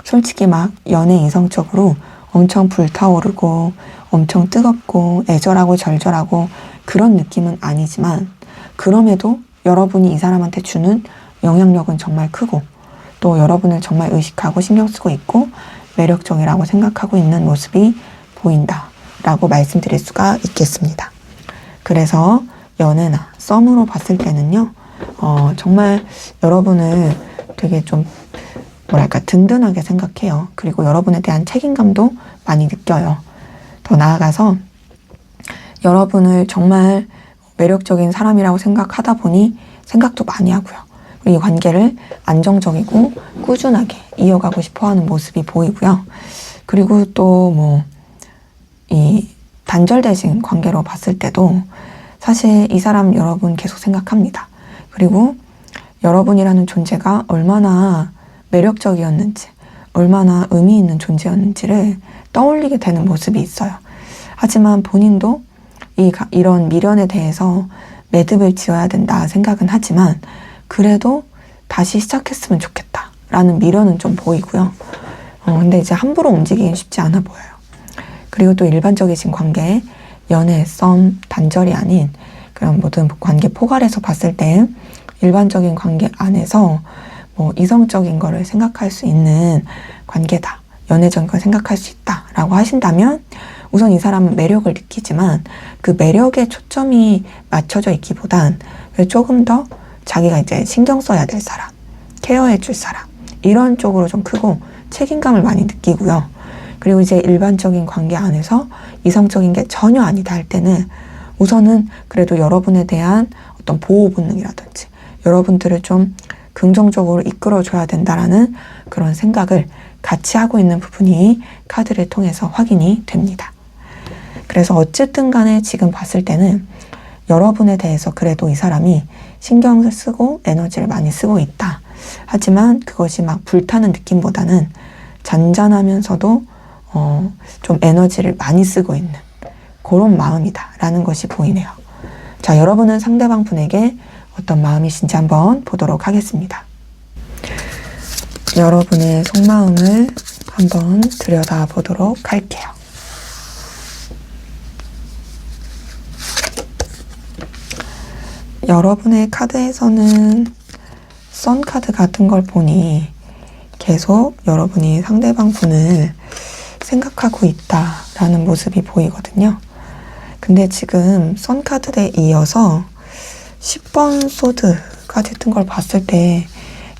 솔직히 막 연애 이성적으로 엄청 불타오르고 엄청 뜨겁고 애절하고 절절하고 그런 느낌은 아니지만 그럼에도 여러분이 이 사람한테 주는 영향력은 정말 크고 또 여러분을 정말 의식하고 신경 쓰고 있고 매력적이라고 생각하고 있는 모습이 보인다라고 말씀드릴 수가 있겠습니다. 그래서 연애나 썸으로 봤을 때는요, 정말 여러분을 되게 좀 뭐랄까 든든하게 생각해요. 그리고 여러분에 대한 책임감도 많이 느껴요. 더 나아가서 여러분을 정말 매력적인 사람이라고 생각하다 보니 생각도 많이 하고요. 이 관계를 안정적이고 꾸준하게 이어가고 싶어하는 모습이 보이고요. 그리고 또 이 단절되신 관계로 봤을 때도 사실 이 사람 여러분 계속 생각합니다. 그리고 여러분이라는 존재가 얼마나 매력적이었는지, 얼마나 의미 있는 존재였는지를 떠올리게 되는 모습이 있어요. 하지만 본인도 이런 미련에 대해서 매듭을 지어야 된다 생각은 하지만 그래도 다시 시작했으면 좋겠다 라는 미련은 좀 보이고요. 근데 이제 함부로 움직이긴 쉽지 않아 보여요. 그리고 또 일반적이신 관계, 연애, 썸, 단절이 아닌 그런 모든 관계 포괄해서 봤을 때 일반적인 관계 안에서 뭐 이성적인 거를 생각할 수 있는 관계다. 연애적인 걸 생각할 수 있다. 라고 하신다면 우선 이 사람은 매력을 느끼지만 그 매력에 초점이 맞춰져 있기보단 조금 더 자기가 이제 신경 써야 될 사람, 케어해 줄 사람 이런 쪽으로 좀 크고 책임감을 많이 느끼고요. 그리고 이제 일반적인 관계 안에서 이성적인 게 전혀 아니다 할 때는 우선은 그래도 여러분에 대한 어떤 보호 본능이라든지 여러분들을 좀 긍정적으로 이끌어줘야 된다라는 그런 생각을 같이 하고 있는 부분이 카드를 통해서 확인이 됩니다. 그래서 어쨌든 간에 지금 봤을 때는 여러분에 대해서 그래도 이 사람이 신경을 쓰고 에너지를 많이 쓰고 있다. 하지만 그것이 막 불타는 느낌보다는 잔잔하면서도 좀 에너지를 많이 쓰고 있는 그런 마음이다 라는 것이 보이네요. 자, 여러분은 상대방 분에게 어떤 마음이신지 한번 보도록 하겠습니다. 여러분의 속마음을 한번 들여다보도록 할게요. 여러분의 카드에서는 선 카드 같은 걸 보니 계속 여러분이 상대방 분을 생각하고 있다라는 모습이 보이거든요. 근데 지금 선 카드에 이어서 10번 소드까지 뜬 걸 봤을 때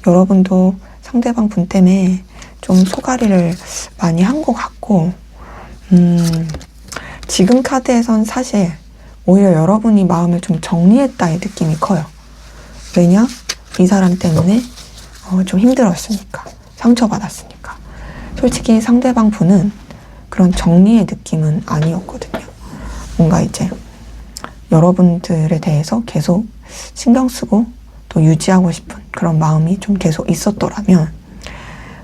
여러분도 상대방 분 때문에 좀 소가리를 많이 한 것 같고 지금 카드에선 사실 오히려 여러분이 마음을 좀 정리했다의 느낌이 커요. 왜냐? 이 사람 때문에 좀 힘들었으니까, 상처받았으니까. 솔직히 상대방 분은 그런 정리의 느낌은 아니었거든요. 뭔가 이제 여러분들에 대해서 계속 신경 쓰고 또 유지하고 싶은 그런 마음이 좀 계속 있었더라면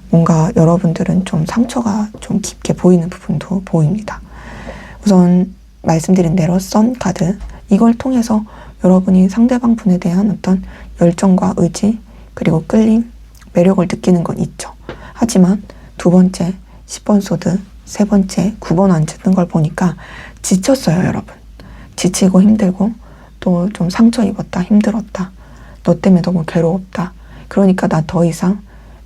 뭔가 여러분들은 좀 상처가 좀 깊게 보이는 부분도 보입니다. 우선 말씀드린 대로 선 카드, 이걸 통해서 여러분이 상대방 분에 대한 어떤 열정과 의지 그리고 끌림, 매력을 느끼는 건 있죠. 하지만 두 번째 10번 소드, 세 번째 9번 완즈 뜬 걸 보니까 지쳤어요, 여러분. 지치고 힘들고 또 좀 상처 입었다, 힘들었다. 너 때문에 너무 괴로웠다. 그러니까 나 더 이상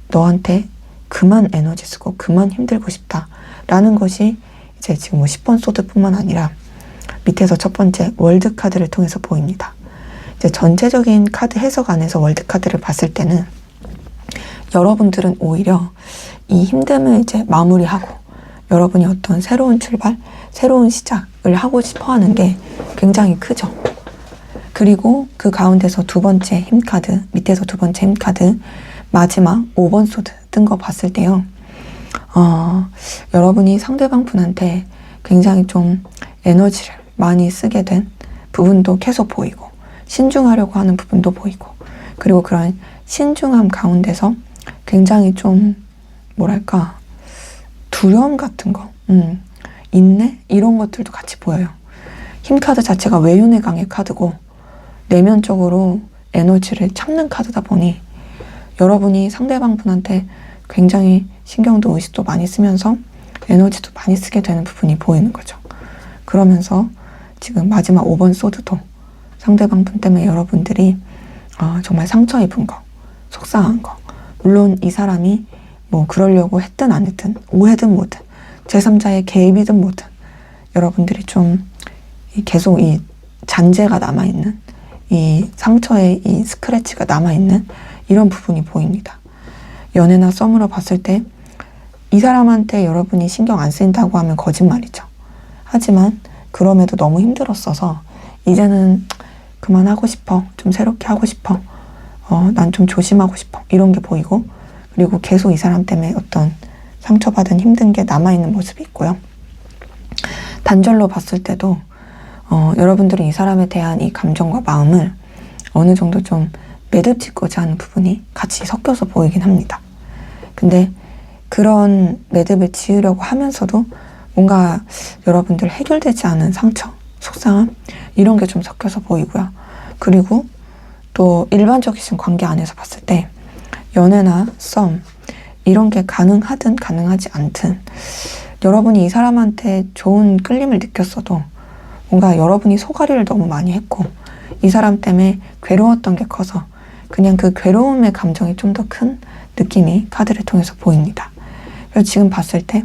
너한테 그만 에너지 쓰고 그만 힘들고 싶다. 라는 것이 이제 지금 뭐 10번 소드뿐만 아니라 밑에서 첫 번째 월드 카드를 통해서 보입니다. 이제 전체적인 카드 해석 안에서 월드 카드를 봤을 때는 여러분들은 오히려 이 힘듦을 이제 마무리하고 여러분이 어떤 새로운 출발, 새로운 시작을 하고 싶어 하는 게 굉장히 크죠. 그리고 그 가운데서 두 번째 힘 카드, 밑에서 두 번째 힘 카드, 마지막 5번 소드 뜬 거 봤을 때요. 여러분이 상대방 분한테 굉장히 좀 에너지를 많이 쓰게 된 부분도 계속 보이고 신중하려고 하는 부분도 보이고 그리고 그런 신중함 가운데서 굉장히 좀 뭐랄까 두려움 같은 거 인내? 이런 것들도 같이 보여요. 힘카드 자체가 외윤의 강의 카드고 내면적으로 에너지를 참는 카드다 보니 여러분이 상대방 분한테 굉장히 신경도 의식도 많이 쓰면서 에너지도 많이 쓰게 되는 부분이 보이는 거죠. 그러면서 지금 마지막 5번 소드도 상대방 분 때문에 여러분들이 정말 상처 입은 거, 속상한 거, 물론 이 사람이 뭐 그러려고 했든 안 했든 오해든 뭐든 제3자의 개입이든 뭐든 여러분들이 좀 계속 이 잔재가 남아있는 이 상처의 이 스크래치가 남아있는 이런 부분이 보입니다. 연애나 썸으로 봤을 때 이 사람한테 여러분이 신경 안 쓰인다고 하면 거짓말이죠. 하지만 그럼에도 너무 힘들었어서 이제는 그만하고 싶어. 좀 새롭게 하고 싶어. 난 좀 조심하고 싶어. 이런 게 보이고 그리고 계속 이 사람 때문에 어떤 상처받은 힘든 게 남아있는 모습이 있고요. 단절로 봤을 때도 여러분들은 이 사람에 대한 이 감정과 마음을 어느 정도 좀 매듭 짓고자 하는 부분이 같이 섞여서 보이긴 합니다. 근데 그런 매듭을 지으려고 하면서도 뭔가 여러분들 해결되지 않은 상처, 속상함 이런 게 좀 섞여서 보이고요. 그리고 또 일반적이신 관계 안에서 봤을 때 연애나 썸 이런 게 가능하든 가능하지 않든 여러분이 이 사람한테 좋은 끌림을 느꼈어도 뭔가 여러분이 소가리를 너무 많이 했고 이 사람 때문에 괴로웠던 게 커서 그냥 그 괴로움의 감정이 좀 더 큰 느낌이 카드를 통해서 보입니다. 그래서 지금 봤을 때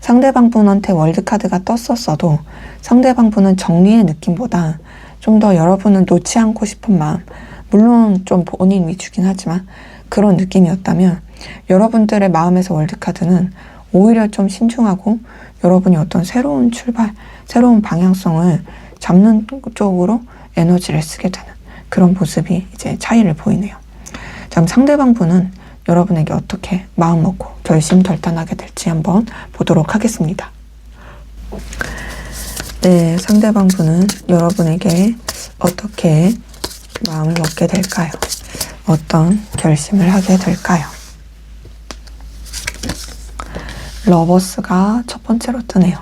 상대방 분한테 월드카드가 떴었어도 상대방 분은 정리의 느낌보다 좀 더 여러분은 놓지 않고 싶은 마음, 물론 좀 본인 위주긴 하지만 그런 느낌이었다면 여러분들의 마음에서 월드카드는 오히려 좀 신중하고 여러분이 어떤 새로운 출발, 새로운 방향성을 잡는 쪽으로 에너지를 쓰게 되는 그런 모습이 이제 차이를 보이네요. 자, 그럼 상대방 분은 여러분에게 어떻게 마음 먹고 결심 결단하게 될지 한번 보도록 하겠습니다. 네, 상대방 분은 여러분에게 어떻게 마음을 먹게 될까요? 어떤 결심을 하게 될까요? 러버스가 첫 번째로 뜨네요.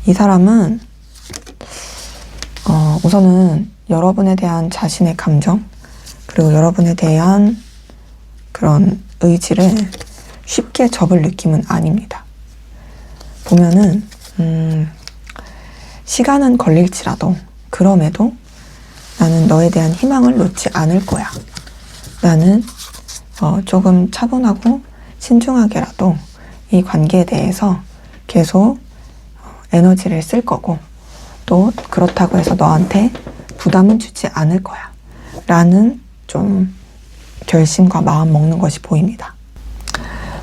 이 사람은 우선은 여러분에 대한 자신의 감정 그리고 여러분에 대한 그런 의지를 쉽게 접을 느낌은 아닙니다. 보면은 시간은 걸릴지라도 그럼에도 나는 너에 대한 희망을 놓지 않을 거야. 나는 조금 차분하고 신중하게라도 이 관계에 대해서 계속 에너지를 쓸 거고 또 그렇다고 해서 너한테 부담은 주지 않을 거야 라는 좀 결심과 마음 먹는 것이 보입니다.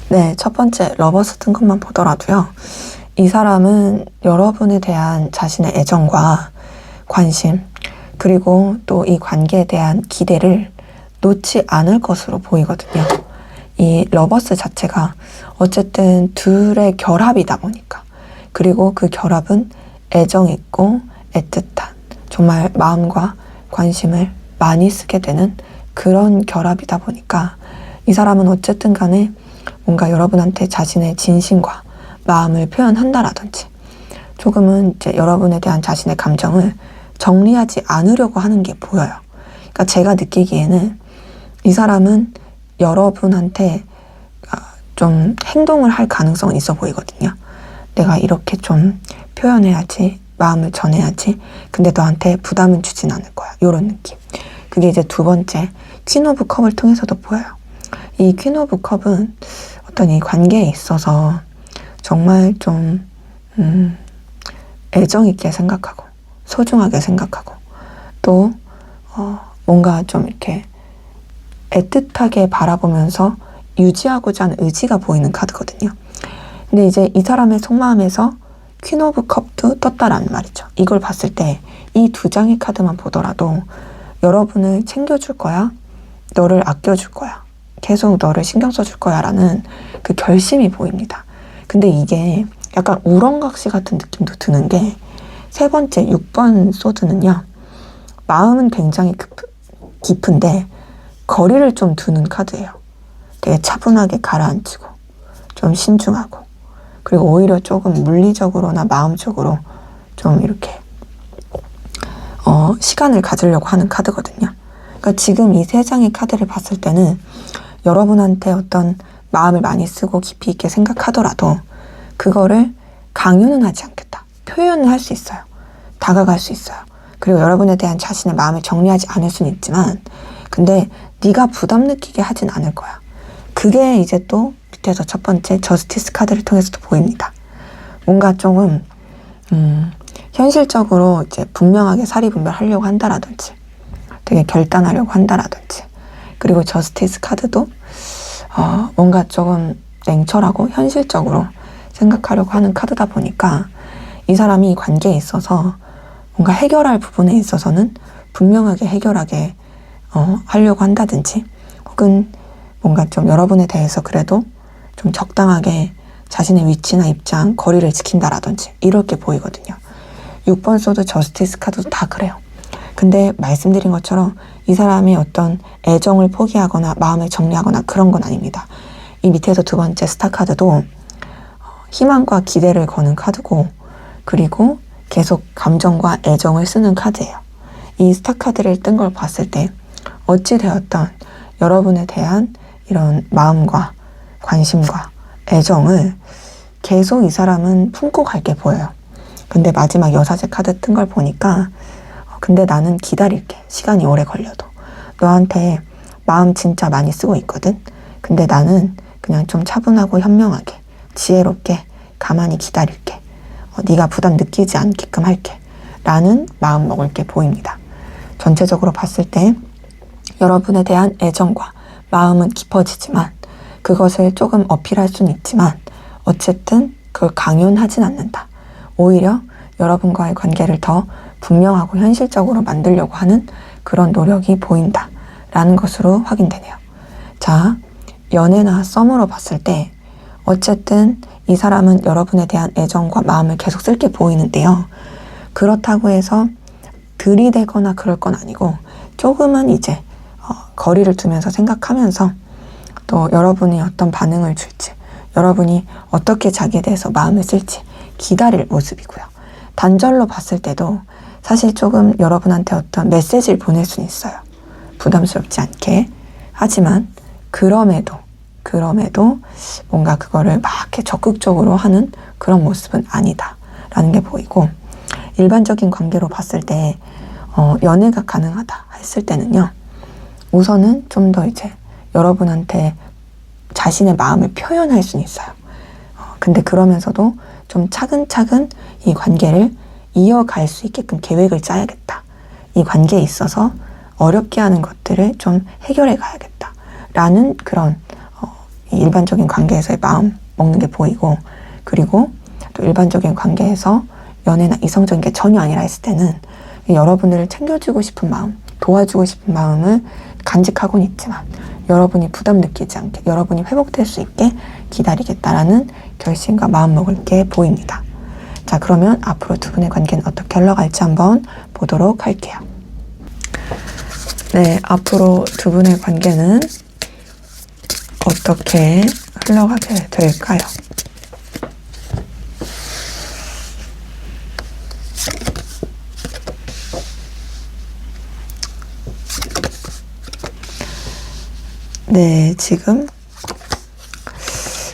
네, 첫 번째 러버스 뜬 것만 보더라도요. 이 사람은 여러분에 대한 자신의 애정과 관심 그리고 또 이 관계에 대한 기대를 놓지 않을 것으로 보이거든요. 이 러버스 자체가 어쨌든 둘의 결합이다 보니까 그리고 그 결합은 애정 있고 애틋한 정말 마음과 관심을 많이 쓰게 되는 그런 결합이다 보니까 이 사람은 어쨌든 간에 뭔가 여러분한테 자신의 진심과 마음을 표현한다라든지 조금은 이제 여러분에 대한 자신의 감정을 정리하지 않으려고 하는 게 보여요. 그러니까 제가 느끼기에는 이 사람은 여러분한테 좀 행동을 할 가능성은 있어 보이거든요. 내가 이렇게 좀 표현해야지, 마음을 전해야지. 근데 너한테 부담은 주진 않을 거야. 이런 느낌. 그게 이제 두 번째 퀸 오브 컵을 통해서도 보여요. 이 퀸 오브 컵은 어떤 이 관계에 있어서 정말 좀 애정 있게 생각하고 소중하게 생각하고 또 뭔가 좀 이렇게 애틋하게 바라보면서 유지하고자 하는 의지가 보이는 카드거든요. 근데 이제 이 사람의 속마음에서 퀸 오브 컵도 떴다라는 말이죠. 이걸 봤을 때 이 두 장의 카드만 보더라도 여러분을 챙겨줄 거야, 너를 아껴줄 거야, 계속 너를 신경 써줄 거야 라는 그 결심이 보입니다. 근데 이게 약간 우렁각시 같은 느낌도 드는 게 세 번째 6번 소드는요. 마음은 굉장히 깊은데 거리를 좀 두는 카드예요. 되게 차분하게 가라앉히고 좀 신중하고 그리고 오히려 조금 물리적으로나 마음적으로 좀 이렇게 시간을 가지려고 하는 카드거든요. 그러니까 지금 이 세 장의 카드를 봤을 때는 여러분한테 어떤 마음을 많이 쓰고 깊이 있게 생각하더라도 그거를 강요는 하지 않겠다. 표현을 할 수 있어요. 다가갈 수 있어요. 그리고 여러분에 대한 자신의 마음을 정리하지 않을 수는 있지만 근데 네가 부담 느끼게 하진 않을 거야. 그게 이제 또 밑에서 첫 번째 저스티스 카드를 통해서도 보입니다. 뭔가 조금 현실적으로 이제 분명하게 사리분별하려고 한다라든지 되게 결단하려고 한다라든지 그리고 저스티스 카드도 뭔가 조금 냉철하고 현실적으로 생각하려고 하는 카드다 보니까 이 사람이 이 관계에 있어서 뭔가 해결할 부분에 있어서는 분명하게 해결하게 하려고 한다든지 혹은 뭔가 좀 여러분에 대해서 그래도 좀 적당하게 자신의 위치나 입장, 거리를 지킨다라든지 이렇게 보이거든요. 6번 소드 저스티스 카드도 다 그래요. 근데 말씀드린 것처럼 이 사람이 어떤 애정을 포기하거나 마음을 정리하거나 그런 건 아닙니다. 이 밑에서 두 번째 스타 카드도 희망과 기대를 거는 카드고, 그리고 계속 감정과 애정을 쓰는 카드예요. 이 스타카드를 뜬 걸 봤을 때 어찌 되었던 여러분에 대한 이런 마음과 관심과 애정을 계속 이 사람은 품고 갈 게 보여요. 근데 마지막 여사제 카드 뜬 걸 보니까 근데 나는 기다릴게. 시간이 오래 걸려도. 너한테 마음 진짜 많이 쓰고 있거든. 근데 나는 그냥 좀 차분하고 현명하게 지혜롭게 가만히 기다릴게. 네가 부담 느끼지 않게끔 할게. 라는 마음 먹을 게 보입니다. 전체적으로 봤을 때 여러분에 대한 애정과 마음은 깊어지지만 그것을 조금 어필할 수는 있지만 어쨌든 그걸 강요하진 않는다. 오히려 여러분과의 관계를 더 분명하고 현실적으로 만들려고 하는 그런 노력이 보인다. 라는 것으로 확인되네요. 자, 연애나 썸으로 봤을 때 어쨌든 이 사람은 여러분에 대한 애정과 마음을 계속 쓸 게 보이는데요. 그렇다고 해서 들이대거나 그럴 건 아니고 조금은 이제 거리를 두면서 생각하면서 또 여러분이 어떤 반응을 줄지, 여러분이 어떻게 자기에 대해서 마음을 쓸지 기다릴 모습이고요. 단절로 봤을 때도 사실 조금 여러분한테 어떤 메시지를 보낼 수는 있어요. 부담스럽지 않게. 하지만 그럼에도 뭔가 그거를 막 이렇게 적극적으로 하는 그런 모습은 아니다 라는 게 보이고, 일반적인 관계로 봤을 때 연애가 가능하다 했을 때는요, 우선은 좀 더 이제 여러분한테 자신의 마음을 표현할 수는 있어요. 근데 그러면서도 좀 차근차근 이 관계를 이어갈 수 있게끔 계획을 짜야겠다. 이 관계에 있어서 어렵게 하는 것들을 좀 해결해 가야겠다. 라는 그런 일반적인 관계에서의 마음 먹는 게 보이고, 그리고 또 일반적인 관계에서 연애나 이성적인 게 전혀 아니라 했을 때는 여러분을 챙겨주고 싶은 마음, 도와주고 싶은 마음을 간직하고는 있지만 여러분이 부담 느끼지 않게, 여러분이 회복될 수 있게 기다리겠다라는 결심과 마음 먹을 게 보입니다. 자, 그러면 앞으로 두 분의 관계는 어떻게 흘러갈지 한번 보도록 할게요. 네, 앞으로 두 분의 관계는 어떻게 흘러가게 될까요? 네, 지금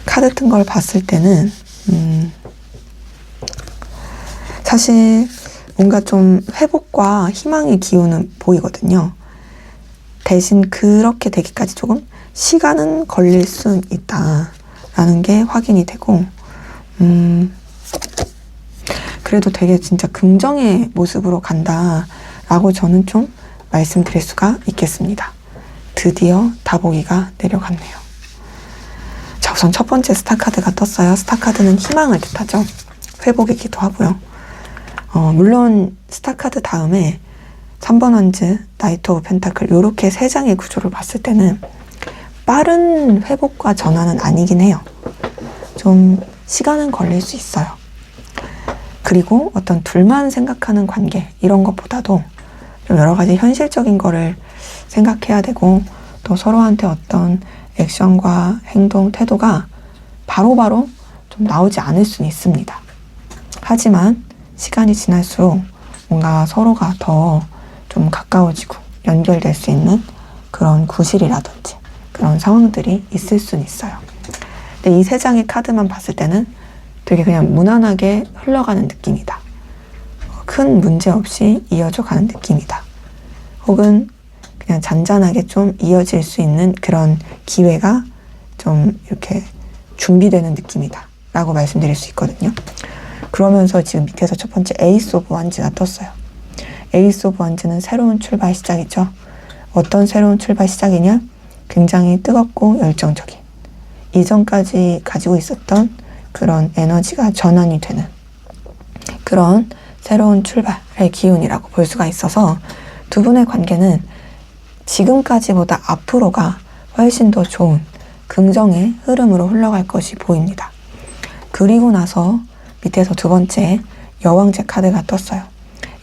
카드 뜬 걸 봤을 때는 사실 뭔가 좀 회복과 희망의 기운은 보이거든요. 대신 그렇게 되기까지 조금 시간은 걸릴 수 있다라는 게 확인이 되고, 그래도 되게 진짜 긍정의 모습으로 간다라고 저는 좀 말씀드릴 수가 있겠습니다. 드디어 다보기가 내려갔네요. 자, 우선 첫 번째 스타카드가 떴어요. 스타카드는 희망을 뜻하죠. 회복이기도 하고요. 물론 스타카드 다음에 3번 원즈, 나이트 오브 펜타클 이렇게 세 장의 구조를 봤을 때는 빠른 회복과 전환은 아니긴 해요. 좀 시간은 걸릴 수 있어요. 그리고 어떤 둘만 생각하는 관계 이런 것보다도 좀 여러 가지 현실적인 거를 생각해야 되고, 또 서로한테 어떤 액션과 행동, 태도가 바로바로 좀 나오지 않을 수는 있습니다. 하지만 시간이 지날수록 뭔가 서로가 더 좀 가까워지고 연결될 수 있는 그런 구실이라든지 그런 상황들이 있을 수는 있어요. 근데 이 세 장의 카드만 봤을 때는 되게 그냥 무난하게 흘러가는 느낌이다. 큰 문제 없이 이어져 가는 느낌이다. 혹은 그냥 잔잔하게 좀 이어질 수 있는 그런 기회가 좀 이렇게 준비되는 느낌이다 라고 말씀드릴 수 있거든요. 그러면서 지금 밑에서 첫 번째 에이스 오브 완즈가 떴어요. 에이스 오브 완즈는 새로운 출발 시작이죠. 어떤 새로운 출발 시작이냐? 굉장히 뜨겁고 열정적인, 이전까지 가지고 있었던 그런 에너지가 전환이 되는 그런 새로운 출발의 기운이라고 볼 수가 있어서 두 분의 관계는 지금까지보다 앞으로가 훨씬 더 좋은 긍정의 흐름으로 흘러갈 것이 보입니다. 그리고 나서 밑에서 두 번째 여왕제 카드가 떴어요.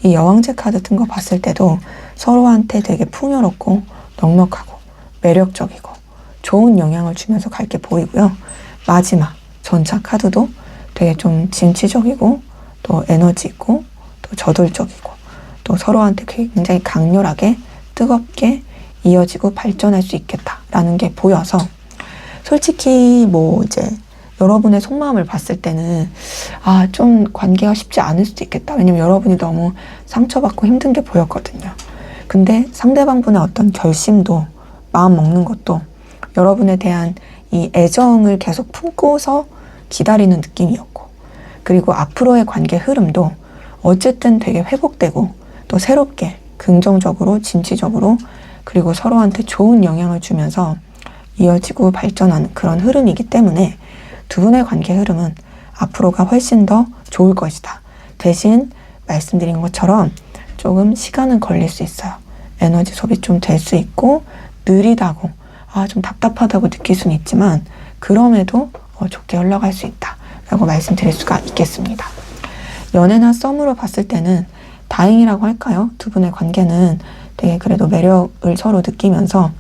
이 여왕제 카드 뜬 거 봤을 때도 서로한테 되게 풍요롭고 넉넉하고 매력적이고 좋은 영향을 주면서 갈 게 보이고요. 마지막 전차 카드도 되게 좀 진취적이고 또 에너지 있고 또 저돌적이고 또 서로한테 굉장히 강렬하게 뜨겁게 이어지고 발전할 수 있겠다라는 게 보여서 솔직히 뭐 이제 여러분의 속마음을 봤을 때는 좀 관계가 쉽지 않을 수도 있겠다. 왜냐면 여러분이 너무 상처받고 힘든 게 보였거든요. 근데 상대방분의 어떤 결심도 마음 먹는 것도 여러분에 대한 이 애정을 계속 품고서 기다리는 느낌이었고 그리고 앞으로의 관계 흐름도 어쨌든 되게 회복되고 또 새롭게 긍정적으로 진취적으로 그리고 서로한테 좋은 영향을 주면서 이어지고 발전하는 그런 흐름이기 때문에 두 분의 관계 흐름은 앞으로가 훨씬 더 좋을 것이다. 대신 말씀드린 것처럼 조금 시간은 걸릴 수 있어요. 에너지 소비 좀 될 수 있고 느리다고 좀 답답하다고 느낄 수는 있지만 그럼에도 좋게 흘러갈 수 있다 라고 말씀드릴 수가 있겠습니다. 연애나 썸으로 봤을 때는 다행이라고 할까요? 두 분의 관계는 되게 그래도 매력을 서로 느끼면서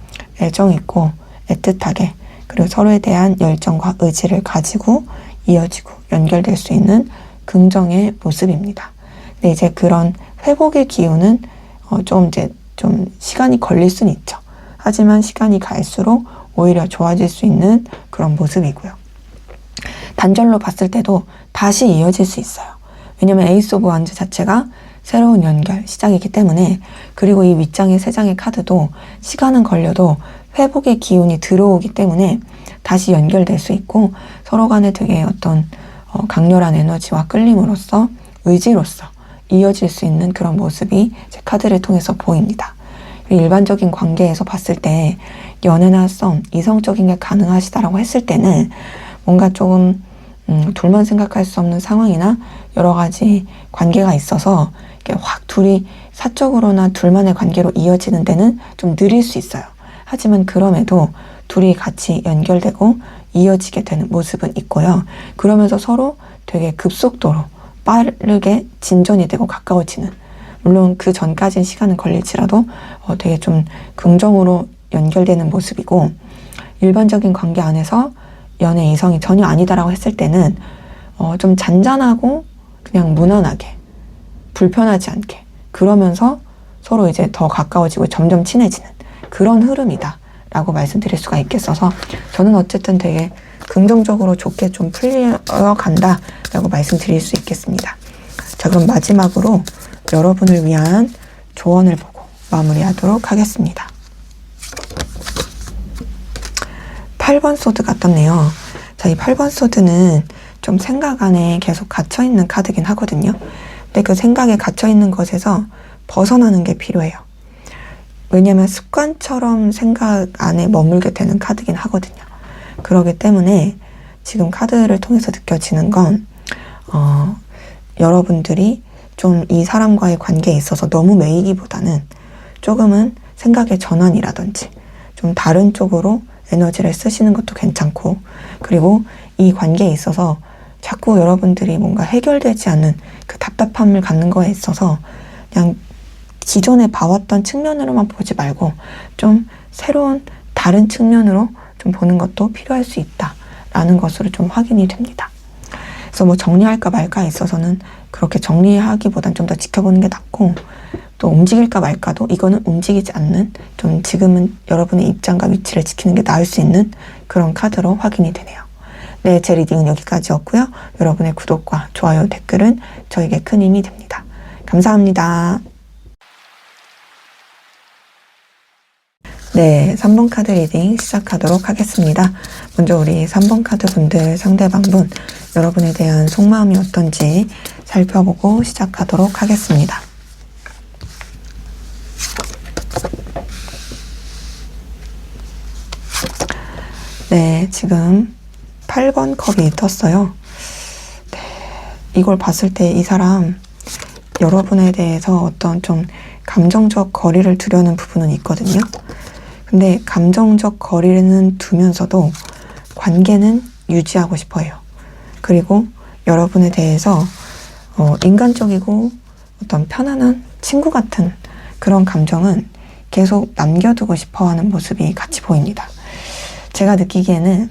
애정 있고 애틋하게 그리고 서로에 대한 열정과 의지를 가지고 이어지고 연결될 수 있는 긍정의 모습입니다. 근데 이제 그런 회복의 기운은 좀 시간이 걸릴 수는 있죠. 하지만 시간이 갈수록 오히려 좋아질 수 있는 그런 모습이고요. 단절로 봤을 때도 다시 이어질 수 있어요. 왜냐면 에이스 오브 완즈 자체가 새로운 연결, 시작이기 때문에 그리고 이 윗장의 세 장의 카드도 시간은 걸려도 회복의 기운이 들어오기 때문에 다시 연결될 수 있고 서로 간에 되게 어떤 강렬한 에너지와 끌림으로써 의지로서 이어질 수 있는 그런 모습이 제 카드를 통해서 보입니다. 일반적인 관계에서 봤을 때 연애나 썸, 이성적인 게 가능하시다라고 했을 때는 뭔가 조금 둘만 생각할 수 없는 상황이나 여러 가지 관계가 있어서 확 둘이 사적으로나 둘만의 관계로 이어지는 데는 좀 느릴 수 있어요. 하지만 그럼에도 둘이 같이 연결되고 이어지게 되는 모습은 있고요. 그러면서 서로 되게 급속도로 빠르게 진전이 되고 가까워지는, 물론 그 전까지는 시간은 걸릴지라도 되게 좀 긍정으로 연결되는 모습이고, 일반적인 관계 안에서 연애 이성이 전혀 아니다라고 했을 때는 좀 잔잔하고 그냥 무난하게 불편하지 않게 그러면서 서로 이제 더 가까워지고 점점 친해지는 그런 흐름이다 라고 말씀드릴 수가 있겠어서 저는 어쨌든 되게 긍정적으로 좋게 좀 풀려간다 라고 말씀드릴 수 있겠습니다. 자, 그럼 마지막으로 여러분을 위한 조언을 보고 마무리하도록 하겠습니다. 8번 소드가 떴네요. 자, 이 8번 소드는 좀 생각 안에 계속 갇혀있는 카드긴 하거든요. 근데 그 생각에 갇혀있는 것에서 벗어나는 게 필요해요. 왜냐면 습관처럼 생각 안에 머물게 되는 카드긴 하거든요. 그러기 때문에 지금 카드를 통해서 느껴지는 건 여러분들이 좀 이 사람과의 관계에 있어서 너무 매이기보다는 조금은 생각의 전환이라든지 좀 다른 쪽으로 에너지를 쓰시는 것도 괜찮고, 그리고 이 관계에 있어서 자꾸 여러분들이 뭔가 해결되지 않는 그 답답함을 갖는 거에 있어서 그냥 기존에 봐왔던 측면으로만 보지 말고 좀 새로운 다른 측면으로 좀 보는 것도 필요할 수 있다라는 것으로 좀 확인이 됩니다. 그래서 뭐 정리할까 말까에 있어서는 그렇게 정리하기보단 좀 더 지켜보는 게 낫고, 또 움직일까 말까도 이거는 움직이지 않는, 좀 지금은 여러분의 입장과 위치를 지키는 게 나을 수 있는 그런 카드로 확인이 되네요. 네, 제 리딩은 여기까지였고요. 여러분의 구독과 좋아요, 댓글은 저에게 큰 힘이 됩니다. 감사합니다. 네, 3번 카드 리딩 시작하도록 하겠습니다. 먼저 우리 3번 카드 분들, 상대방분, 여러분에 대한 속마음이 어떤지 살펴보고 시작하도록 하겠습니다. 네, 지금 8번 컵이 떴어요. 네, 이걸 봤을 때 이 사람 여러분에 대해서 어떤 좀 감정적 거리를 두려는 부분은 있거든요. 근데 감정적 거리는 두면서도 관계는 유지하고 싶어 해요. 그리고 여러분에 대해서 인간적이고 어떤 편안한 친구 같은 그런 감정은 계속 남겨두고 싶어 하는 모습이 같이 보입니다. 제가 느끼기에는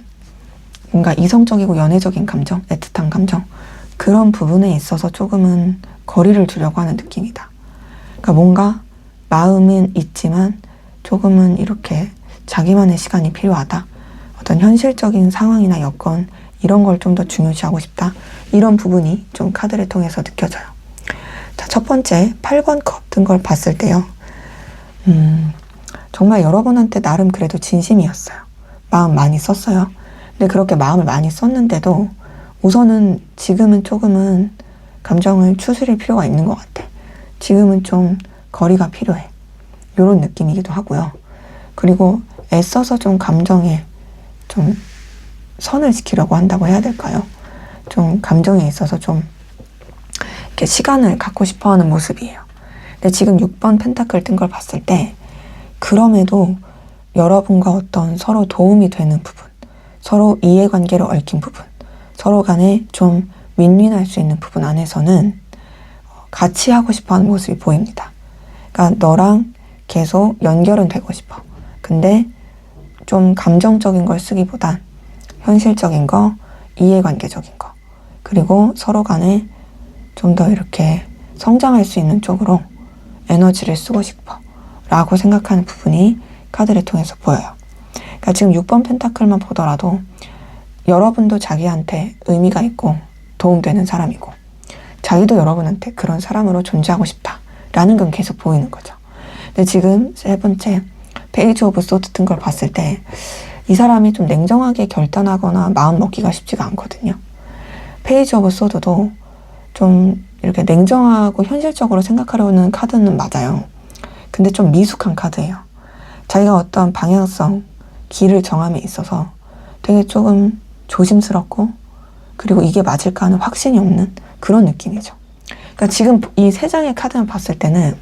뭔가 이성적이고 연애적인 감정, 애틋한 감정, 그런 부분에 있어서 조금은 거리를 두려고 하는 느낌이다. 그러니까 뭔가 마음은 있지만 조금은 이렇게 자기만의 시간이 필요하다. 어떤 현실적인 상황이나 여건 이런 걸 좀 더 중요시하고 싶다. 이런 부분이 좀 카드를 통해서 느껴져요. 자, 첫 번째 8번 컵 든 걸 봤을 때요. 정말 여러분한테 나름 그래도 진심이었어요. 마음 많이 썼어요. 근데 그렇게 마음을 많이 썼는데도 우선은 지금은 조금은 감정을 추스릴 필요가 있는 것 같아. 지금은 좀 거리가 필요해. 이런 느낌이기도 하고요. 그리고 애써서 좀 감정에 좀 선을 지키려고 한다고 해야 될까요? 좀 감정에 있어서 좀 이렇게 시간을 갖고 싶어 하는 모습이에요. 근데 지금 6번 펜타클 뜬 걸 봤을 때 그럼에도 여러분과 어떤 서로 도움이 되는 부분, 서로 이해관계를 얽힌 부분, 서로 간에 좀 윈윈할 수 있는 부분 안에서는 같이 하고 싶어 하는 모습이 보입니다. 그러니까 너랑 계속 연결은 되고 싶어. 근데 좀 감정적인 걸 쓰기보단 현실적인 거, 이해관계적인 거, 그리고 서로 간에 좀 더 이렇게 성장할 수 있는 쪽으로 에너지를 쓰고 싶어 라고 생각하는 부분이 카드를 통해서 보여요. 그러니까 지금 6번 펜타클만 보더라도 여러분도 자기한테 의미가 있고 도움되는 사람이고 자기도 여러분한테 그런 사람으로 존재하고 싶다라는 건 계속 보이는 거죠. 근데 지금 세 번째 페이지 오브 소드 뜬 걸 봤을 때 이 사람이 좀 냉정하게 결단하거나 마음 먹기가 쉽지가 않거든요. 페이지 오브 소드도 좀 이렇게 냉정하고 현실적으로 생각하려는 카드는 맞아요. 근데 좀 미숙한 카드예요. 자기가 어떤 방향성, 길을 정함에 있어서 되게 조금 조심스럽고 그리고 이게 맞을까 하는 확신이 없는 그런 느낌이죠. 그러니까 지금 이 세 장의 카드만 봤을 때는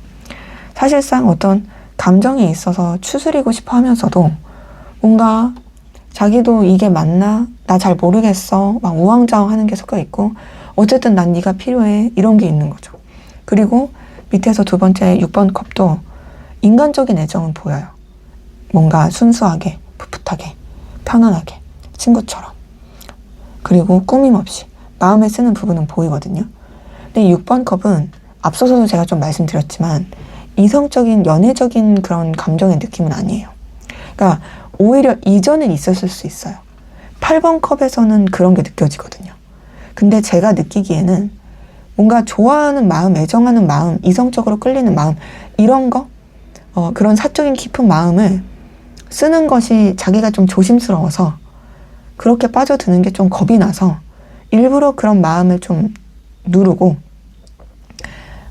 사실상 어떤 감정에 있어서 추스리고 싶어 하면서도 뭔가 자기도 이게 맞나? 나 잘 모르겠어. 막 우왕좌왕 게 섞여 있고 어쨌든 난 네가 필요해. 이런 게 있는 거죠. 그리고 밑에서 두 번째 6번 컵도 인간적인 애정은 보여요. 뭔가 순수하게, 풋풋하게, 편안하게, 친구처럼. 그리고 꾸밈 없이 마음에 쓰는 부분은 보이거든요. 근데 6번 컵은 앞서서도 제가 좀 말씀드렸지만 이성적인, 연애적인 그런 감정의 느낌은 아니에요. 그러니까 오히려 이전엔 있었을 수 있어요. 8번 컵에서는 그런 게 느껴지거든요. 근데 제가 느끼기에는 뭔가 좋아하는 마음, 애정하는 마음, 이성적으로 끌리는 마음 이런 거, 그런 사적인 깊은 마음을 쓰는 것이 자기가 좀 조심스러워서 그렇게 빠져드는 게 좀 겁이 나서 일부러 그런 마음을 좀 누르고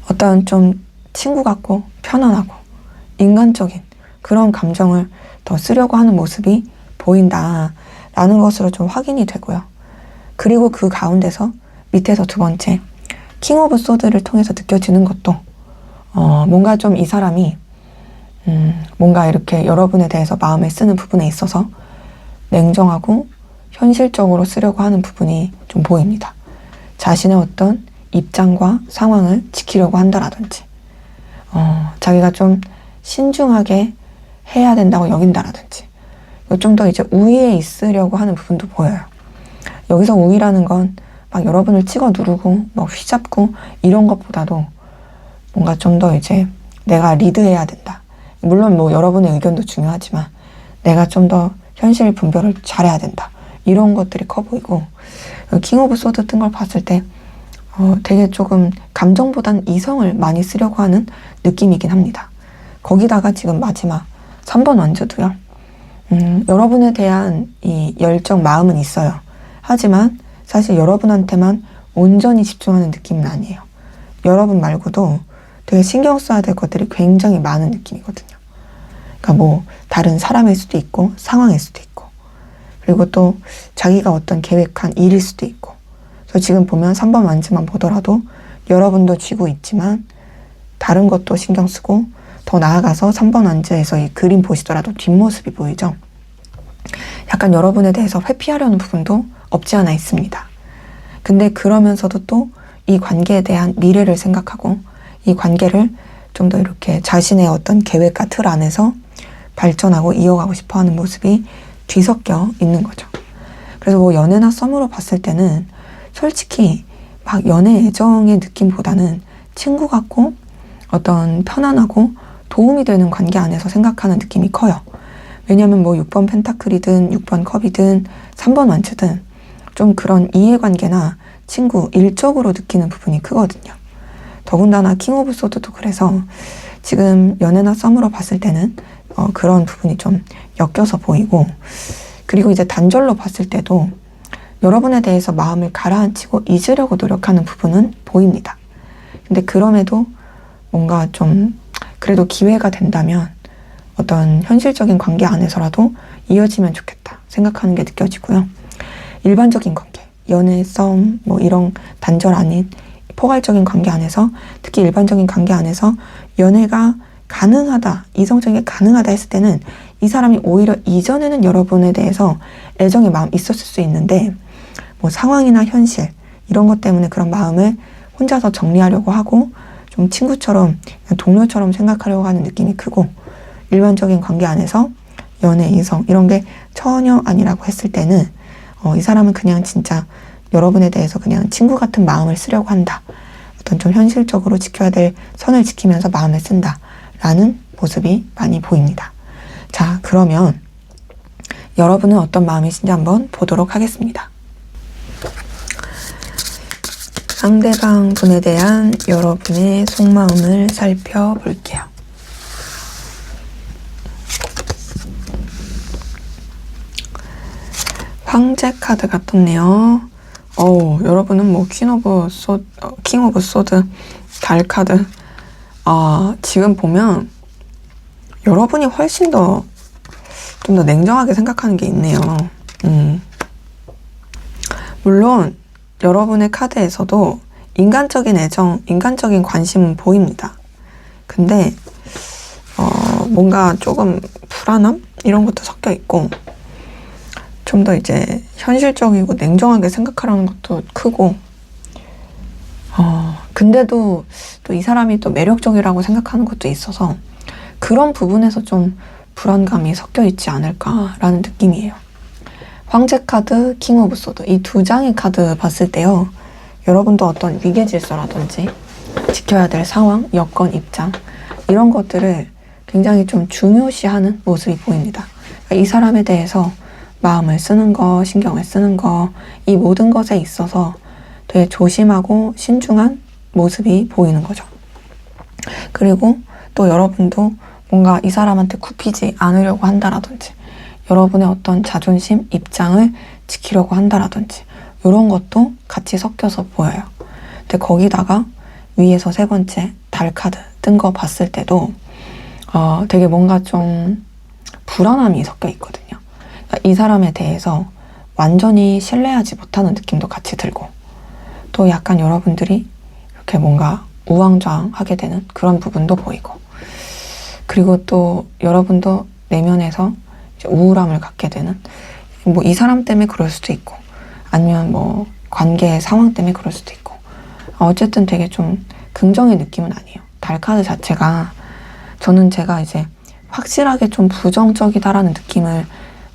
어떤 좀 친구 같고 편안하고 인간적인 그런 감정을 더 쓰려고 하는 모습이 보인다라는 것으로 좀 확인이 되고요. 그리고 그 가운데서 밑에서 두 번째 킹 오브 소드를 통해서 느껴지는 것도 뭔가 좀 이 사람이 뭔가 이렇게 여러분에 대해서 마음에 쓰는 부분에 있어서 냉정하고 현실적으로 쓰려고 하는 부분이 좀 보입니다. 자신의 어떤 입장과 상황을 지키려고 한다라든지 자기가 좀 신중하게 해야 된다고 여긴다라든지 좀 더 이제 우위에 있으려고 하는 부분도 보여요. 여기서 우위라는 건 막 여러분을 찍어 누르고 막 휘잡고 이런 것보다도 뭔가 좀 더 이제 내가 리드해야 된다. 물론 뭐 여러분의 의견도 중요하지만 내가 좀 더 현실 분별을 잘해야 된다. 이런 것들이 커 보이고 킹 오브 소드 뜬 걸 봤을 때 되게 조금 감정보단 이성을 많이 쓰려고 하는 느낌이긴 합니다. 거기다가 지금 마지막 3번 완주도요. 여러분에 대한 이 열정, 마음은 있어요. 하지만 사실 여러분한테만 온전히 집중하는 느낌은 아니에요. 여러분 말고도 되게 신경 써야 될 것들이 굉장히 많은 느낌이거든요. 그러니까 뭐 다른 사람일 수도 있고 상황일 수도 있고 그리고 또 자기가 어떤 계획한 일일 수도 있고 그래서 지금 보면 3번 완주만 보더라도 여러분도 쥐고 있지만 다른 것도 신경 쓰고 더 나아가서 3번 완주에서 이 그림 보시더라도 뒷모습이 보이죠. 약간 여러분에 대해서 회피하려는 부분도 없지 않아 있습니다. 근데 그러면서도 또 이 관계에 대한 미래를 생각하고 이 관계를 좀 더 이렇게 자신의 어떤 계획과 틀 안에서 발전하고 이어가고 싶어 하는 모습이 뒤섞여 있는 거죠. 그래서 뭐 연애나 썸으로 봤을 때는 솔직히 막 연애 애정의 느낌보다는 친구 같고 어떤 편안하고 도움이 되는 관계 안에서 생각하는 느낌이 커요. 왜냐면 뭐 6번 펜타클이든 6번 컵이든 3번 완주든 좀 그런 이해관계나 친구, 일적으로 느끼는 부분이 크거든요. 더군다나 킹 오브 소드도 그래서 지금 연애나 썸으로 봤을 때는 그런 부분이 좀 엮여서 보이고, 그리고 이제 단절로 봤을 때도 여러분에 대해서 마음을 가라앉히고 잊으려고 노력하는 부분은 보입니다. 근데 그럼에도 뭔가 좀 그래도 기회가 된다면 어떤 현실적인 관계 안에서라도 이어지면 좋겠다 생각하는 게 느껴지고요. 일반적인 관계, 연애, 썸, 뭐 이런 단절 아닌 포괄적인 관계 안에서, 특히 일반적인 관계 안에서 연애가 가능하다, 이성적인 게 가능하다 했을 때는 이 사람이 오히려 이전에는 여러분에 대해서 애정의 마음이 있었을 수 있는데 뭐 상황이나 현실 이런 것 때문에 그런 마음을 혼자서 정리하려고 하고 좀 친구처럼, 동료처럼 생각하려고 하는 느낌이 크고, 일반적인 관계 안에서 연애, 이성 이런 게 전혀 아니라고 했을 때는 이 사람은 그냥 진짜 여러분에 대해서 그냥 친구 같은 마음을 쓰려고 한다. 어떤 좀 현실적으로 지켜야 될 선을 지키면서 마음을 쓴다. 라는 모습이 많이 보입니다. 자, 그러면 여러분은 어떤 마음이신지 한번 보도록 하겠습니다. 상대방 분에 대한 여러분의 속마음을 살펴볼게요. 황제 카드가 떴네요. 여러분은 뭐 킹 오브 소드, 달 카드. 지금 보면 여러분이 훨씬 더 좀 더 냉정하게 생각하는 게 있네요. 물론 여러분의 카드에서도 인간적인 애정, 인간적인 관심은 보입니다. 근데 뭔가 조금 불안함? 이런 것도 섞여 있고, 좀 더 이제 현실적이고 냉정하게 생각하라는 것도 크고, 근데도 또 이 사람이 또 매력적이라고 생각하는 것도 있어서 그런 부분에서 좀 불안감이 섞여 있지 않을까라는 느낌이에요. 황제 카드, 킹 오브 소드 이 두 장의 카드 봤을 때요, 여러분도 어떤 위계 질서라든지 지켜야 될 상황, 여건, 입장 이런 것들을 굉장히 좀 중요시하는 모습이 보입니다. 그러니까 이 사람에 대해서 마음을 쓰는 거, 신경을 쓰는 거, 이 모든 것에 있어서 되게 조심하고 신중한 모습이 보이는 거죠. 그리고 또 여러분도 뭔가 이 사람한테 굽히지 않으려고 한다라든지, 여러분의 어떤 자존심, 입장을 지키려고 한다라든지 이런 것도 같이 섞여서 보여요. 근데 거기다가 위에서 세 번째 달 카드 뜬 거 봤을 때도 되게 뭔가 좀 불안함이 섞여 있거든요. 그러니까 이 사람에 대해서 완전히 신뢰하지 못하는 느낌도 같이 들고, 또 약간 여러분들이 이렇게 뭔가 우왕좌왕하게 되는 그런 부분도 보이고, 그리고 또 여러분도 내면에서 이제 우울함을 갖게 되는, 뭐 이 사람 때문에 그럴 수도 있고 아니면 뭐 관계 상황 때문에 그럴 수도 있고, 어쨌든 되게 좀 긍정의 느낌은 아니에요. 달 카드 자체가, 저는 제가 이제 확실하게 좀 부정적이다라는 느낌을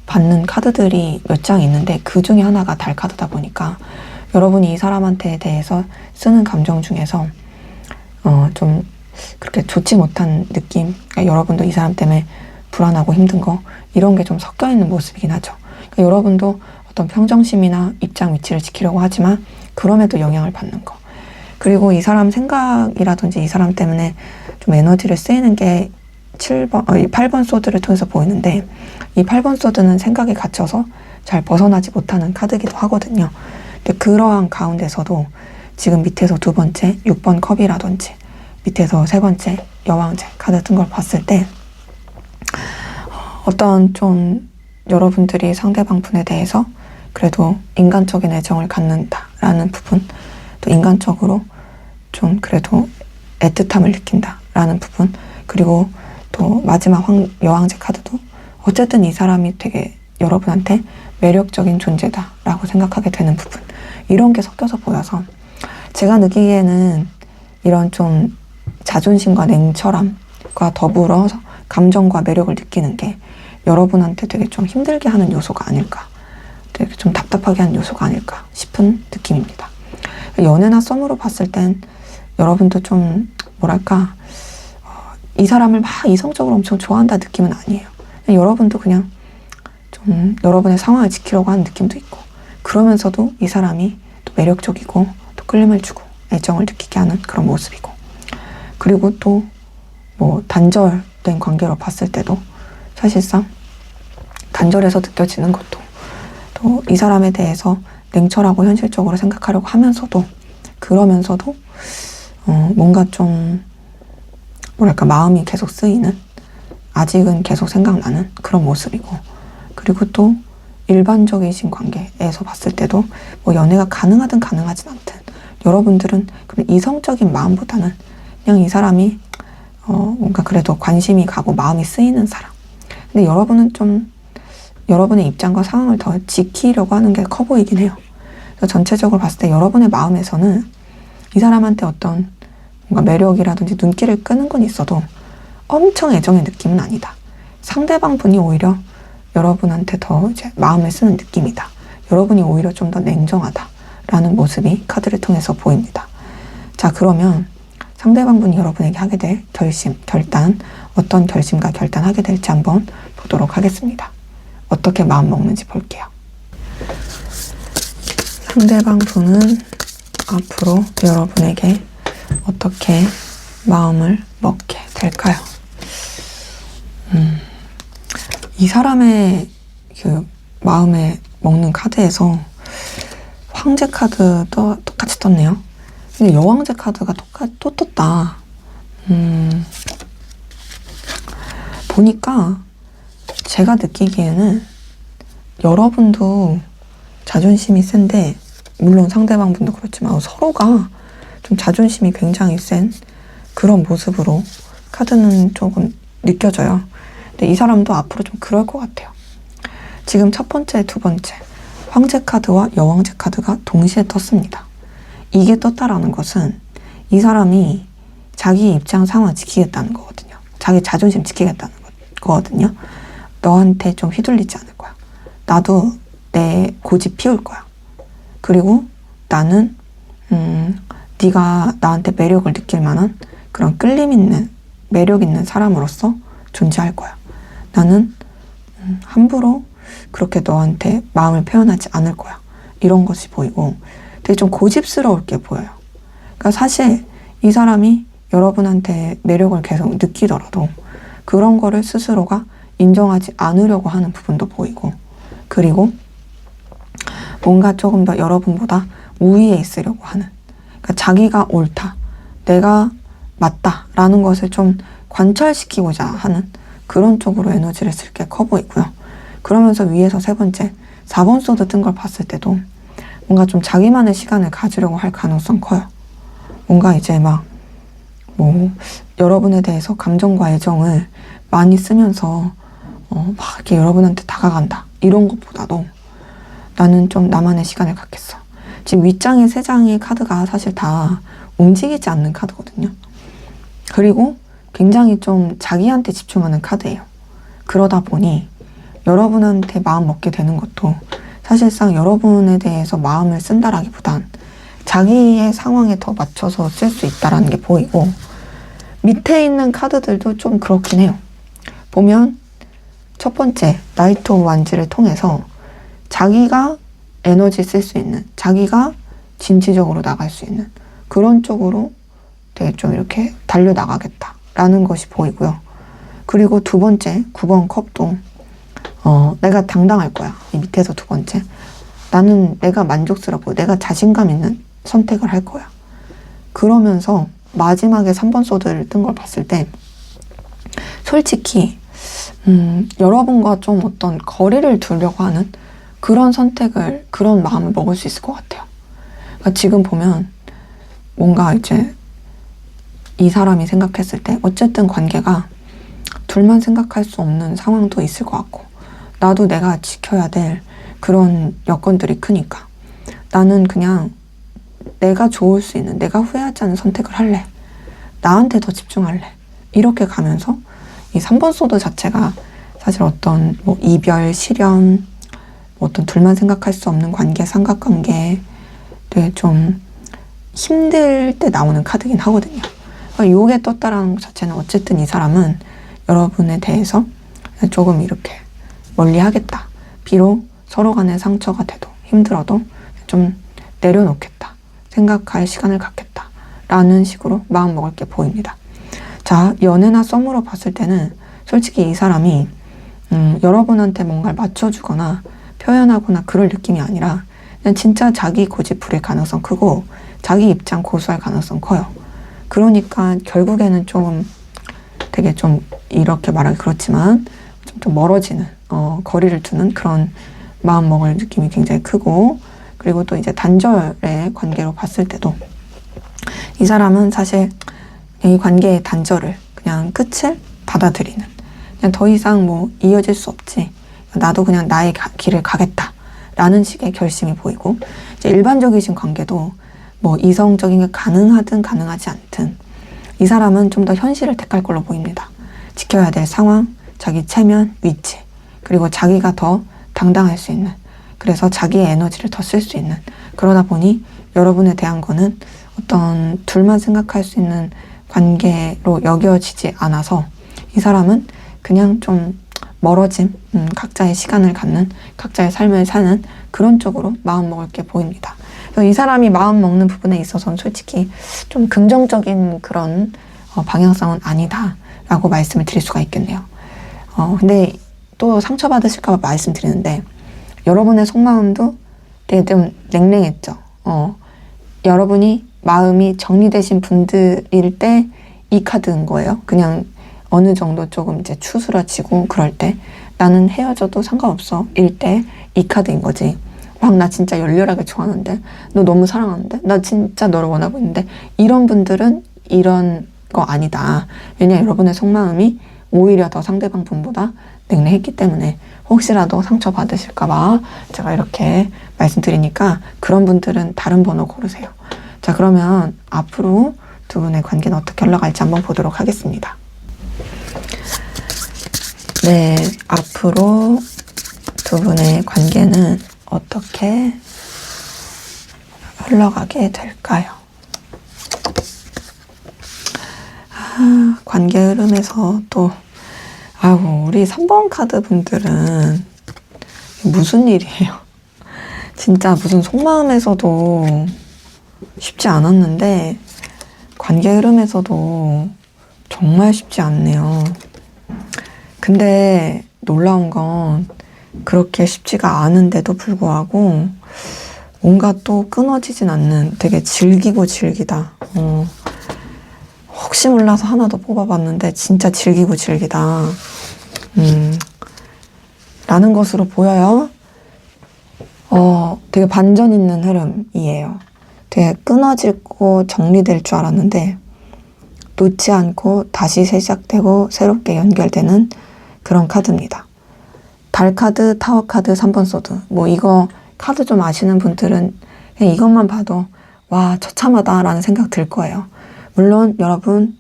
받는 카드들이 몇 장 있는데 그 중에 하나가 달 카드다 보니까 여러분이 이 사람한테 대해서 쓰는 감정 중에서 좀 그렇게 좋지 못한 느낌, 그러니까 여러분도 이 사람 때문에 불안하고 힘든 거 이런 게 좀 섞여 있는 모습이긴 하죠. 그러니까 여러분도 어떤 평정심이나 입장 위치를 지키려고 하지만 그럼에도 영향을 받는 거, 그리고 이 사람 생각이라든지 이 사람 때문에 좀 에너지를 쓰이는 게 8번 소드를 통해서 보이는데, 이 8번 소드는 생각에 갇혀서 잘 벗어나지 못하는 카드이기도 하거든요. 근데 그러한 가운데서도 지금 밑에서 두 번째 6번 컵이라든지 밑에서 세 번째 여왕제 카드 뜬 걸 봤을 때 어떤 좀 여러분들이 상대방 분에 대해서 그래도 인간적인 애정을 갖는다라는 부분, 또 인간적으로 좀 그래도 애틋함을 느낀다라는 부분, 그리고 또 마지막 여왕제 카드도 어쨌든 이 사람이 되게 여러분한테 매력적인 존재다라고 생각하게 되는 부분, 이런 게 섞여서 보여서 제가 느끼기에는 이런 좀 자존심과 냉철함과 더불어서 감정과 매력을 느끼는 게 여러분한테 되게 좀 힘들게 하는 요소가 아닐까. 되게 좀 답답하게 한 요소가 아닐까 싶은 느낌입니다. 연애나 썸으로 봤을 땐 여러분도 좀 뭐랄까 이 사람을 막 이성적으로 엄청 좋아한다 느낌은 아니에요. 여러분도 그냥 좀 여러분의 상황을 지키려고 하는 느낌도 있고, 그러면서도 이 사람이 또 매력적이고 또 끌림을 주고 애정을 느끼게 하는 그런 모습이고, 그리고 또 뭐 단절된 관계로 봤을 때도 사실상 단절해서 느껴지는 것도 또 이 사람에 대해서 냉철하고 현실적으로 생각하려고 하면서도, 그러면서도 뭔가 좀 뭐랄까 마음이 계속 쓰이는, 아직은 계속 생각나는 그런 모습이고, 그리고 또 일반적이신 관계에서 봤을 때도 뭐 연애가 가능하든 가능하진 않든 여러분들은 그런 이성적인 마음보다는 그냥 이 사람이 뭔가 그래도 관심이 가고 마음이 쓰이는 사람. 근데 여러분은 좀 여러분의 입장과 상황을 더 지키려고 하는 게 커 보이긴 해요. 그래서 전체적으로 봤을 때 여러분의 마음에서는 이 사람한테 어떤 뭔가 매력이라든지 눈길을 끄는 건 있어도 엄청 애정의 느낌은 아니다. 상대방 분이 오히려 여러분한테 더 이제 마음을 쓰는 느낌이다. 여러분이 오히려 좀 더 냉정하다라는 모습이 카드를 통해서 보입니다. 자, 그러면 상대방 분이 여러분에게 하게 될 결단, 어떤 결심과 결단하게 될지 한번 보도록 하겠습니다. 어떻게 마음 먹는지 볼게요. 상대방 분은 앞으로 여러분에게 어떻게 마음을 먹게 될까요? 이 사람의 그 마음에 먹는 카드에서 황제 카드도 똑같이 떴네요. 근데 여왕제 카드가 또 떴다. 보니까 제가 느끼기에는 여러분도 자존심이 센데, 물론 상대방 분도 그렇지만 서로가 좀 자존심이 굉장히 센 그런 모습으로 카드는 조금 느껴져요. 근데 이 사람도 앞으로 좀 그럴 것 같아요. 지금 첫 번째, 두 번째 황제 카드와 여왕제 카드가 동시에 떴습니다. 이게 떴다라는 것은 이 사람이 자기 입장 상황 지키겠다는 거거든요. 자기 자존심 지키겠다는 거거든요. 너한테 좀 휘둘리지 않을 거야. 나도 내 고집 피울 거야. 그리고 나는 네가 나한테 매력을 느낄 만한 그런 끌림 있는, 매력 있는 사람으로서 존재할 거야. 나는 함부로 그렇게 너한테 마음을 표현하지 않을 거야. 이런 것이 보이고 되게 좀 고집스러울 게 보여요. 그러니까 사실 이 사람이 여러분한테 매력을 계속 느끼더라도 그런 거를 스스로가 인정하지 않으려고 하는 부분도 보이고, 그리고 뭔가 조금 더 여러분보다 우위에 있으려고 하는, 그러니까 자기가 옳다, 내가 맞다 라는 것을 좀 관철시키고자 하는 그런 쪽으로 에너지를 쓸 게 커 보이고요. 그러면서 위에서 세 번째 4번 소드 뜬 걸 봤을 때도 뭔가 좀 자기만의 시간을 가지려고 할 가능성 커요. 뭔가 이제 막 여러분에 대해서 감정과 애정을 많이 쓰면서 막 이렇게 여러분한테 다가간다 이런 것보다도 나는 좀 나만의 시간을 갖겠어. 지금 윗장에 세 장의 카드가 사실 다 움직이지 않는 카드거든요. 그리고 굉장히 좀 자기한테 집중하는 카드예요. 그러다 보니 여러분한테 마음 먹게 되는 것도 사실상 여러분에 대해서 마음을 쓴다라기보단 자기의 상황에 더 맞춰서 쓸 수 있다라는 게 보이고, 밑에 있는 카드들도 좀 그렇긴 해요. 보면 첫 번째 나이트 오브 완지를 통해서 자기가 에너지 쓸 수 있는, 자기가 진취적으로 나갈 수 있는 그런 쪽으로 되게 좀 이렇게 달려나가겠다라는 것이 보이고요. 그리고 두 번째 9번 컵도 내가 당당할 거야. 이 밑에서 두 번째, 나는 내가 만족스럽고 내가 자신감 있는 선택을 할 거야. 그러면서 마지막에 3번 소드를 뜬 걸 봤을 때 솔직히 여러분과 좀 어떤 거리를 두려고 하는 그런 선택을, 그런 마음을 먹을 수 있을 것 같아요. 그러니까 지금 보면 뭔가 이제 이 사람이 생각했을 때 어쨌든 관계가 둘만 생각할 수 없는 상황도 있을 것 같고, 나도 내가 지켜야 될 그런 여건들이 크니까 나는 그냥 내가 좋을 수 있는, 내가 후회하지 않는 선택을 할래. 나한테 더 집중할래. 이렇게 가면서 이 3번 소드 자체가 사실 어떤 이별, 실연, 어떤 둘만 생각할 수 없는 관계, 삼각관계 되게 좀 힘들 때 나오는 카드긴 하거든요. 요게 떴다라는 것 자체는 어쨌든 이 사람은 여러분에 대해서 조금 이렇게 멀리 하겠다. 비록 서로 간의 상처가 돼도 힘들어도 좀 내려놓겠다. 생각할 시간을 갖겠다. 라는 식으로 마음 먹을 게 보입니다. 자, 연애나 썸으로 봤을 때는 솔직히 이 사람이 여러분한테 뭔가를 맞춰주거나 표현하거나 그럴 느낌이 아니라 그냥 진짜 자기 고집 부릴 가능성 크고 자기 입장 고수할 가능성 커요. 그러니까 결국에는 좀 되게 좀 이렇게 말하기 그렇지만 좀 멀어지는 거리를 두는 그런 마음 먹을 느낌이 굉장히 크고, 그리고 또 이제 단절의 관계로 봤을 때도 이 사람은 사실 이 관계의 단절을 그냥 끝을 받아들이는, 그냥 더 이상 뭐 이어질 수 없지, 나도 그냥 나의 길을 가겠다 라는 식의 결심이 보이고, 이제 일반적이신 관계도 뭐 이성적인 게 가능하든 가능하지 않든 이 사람은 좀 더 현실을 택할 걸로 보입니다. 지켜야 될 상황, 자기 체면, 위치, 그리고 자기가 더 당당할 수 있는, 그래서 자기의 에너지를 더 쓸 수 있는, 그러다 보니 여러분에 대한 거는 어떤 둘만 생각할 수 있는 관계로 여겨지지 않아서 이 사람은 그냥 좀 멀어짐, 각자의 시간을 갖는, 각자의 삶을 사는 그런 쪽으로 마음 먹을 게 보입니다. 그래서 이 사람이 마음 먹는 부분에 있어서는 솔직히 좀 긍정적인 그런 방향성은 아니다라고 말씀을 드릴 수가 있겠네요. 근데 또 상처받으실까 봐 말씀드리는데, 여러분의 속마음도 되게 좀 냉랭했죠. 여러분이 마음이 정리되신 분들일 때 이 카드인 거예요. 그냥 어느 정도 조금 이제 추스러지고 그럴 때, 나는 헤어져도 상관없어 일 때 이 카드인 거지. 막 나 진짜 열렬하게 좋아하는데, 너 너무 사랑하는데, 나 진짜 너를 원하고 있는데, 이런 분들은 이런 거 아니다. 왜냐, 여러분의 속마음이 오히려 더 상대방 분보다 냉랭했기 때문에 혹시라도 상처받으실까봐 제가 이렇게 말씀드리니까 그런 분들은 다른 번호 고르세요. 자, 그러면 앞으로 두 분의 관계는 어떻게 흘러갈지 한번 보도록 하겠습니다. 네, 앞으로 두 분의 관계는 어떻게 흘러가게 될까요? 관계 흐름에서 또 아이고, 우리 3번 카드 분들은 무슨 일이에요? 진짜 무슨 속마음에서도 쉽지 않았는데 관계 흐름에서도 정말 쉽지 않네요. 근데 놀라운 건 그렇게 쉽지가 않은데도 불구하고 뭔가 또 끊어지진 않는, 되게 즐기고 즐기다. 혹시 몰라서 하나 더 뽑아봤는데 진짜 즐기고 즐기다 라는 것으로 보여요. 되게 반전 있는 흐름이에요. 되게 끊어지고 정리될 줄 알았는데 놓지 않고 다시 시작되고 새롭게 연결되는 그런 카드입니다. 달 카드, 타워 카드, 3번 소드. 뭐 이거 카드 좀 아시는 분들은 그냥 이것만 봐도 와, 처참하다 라는 생각 들 거예요. 물론 여러분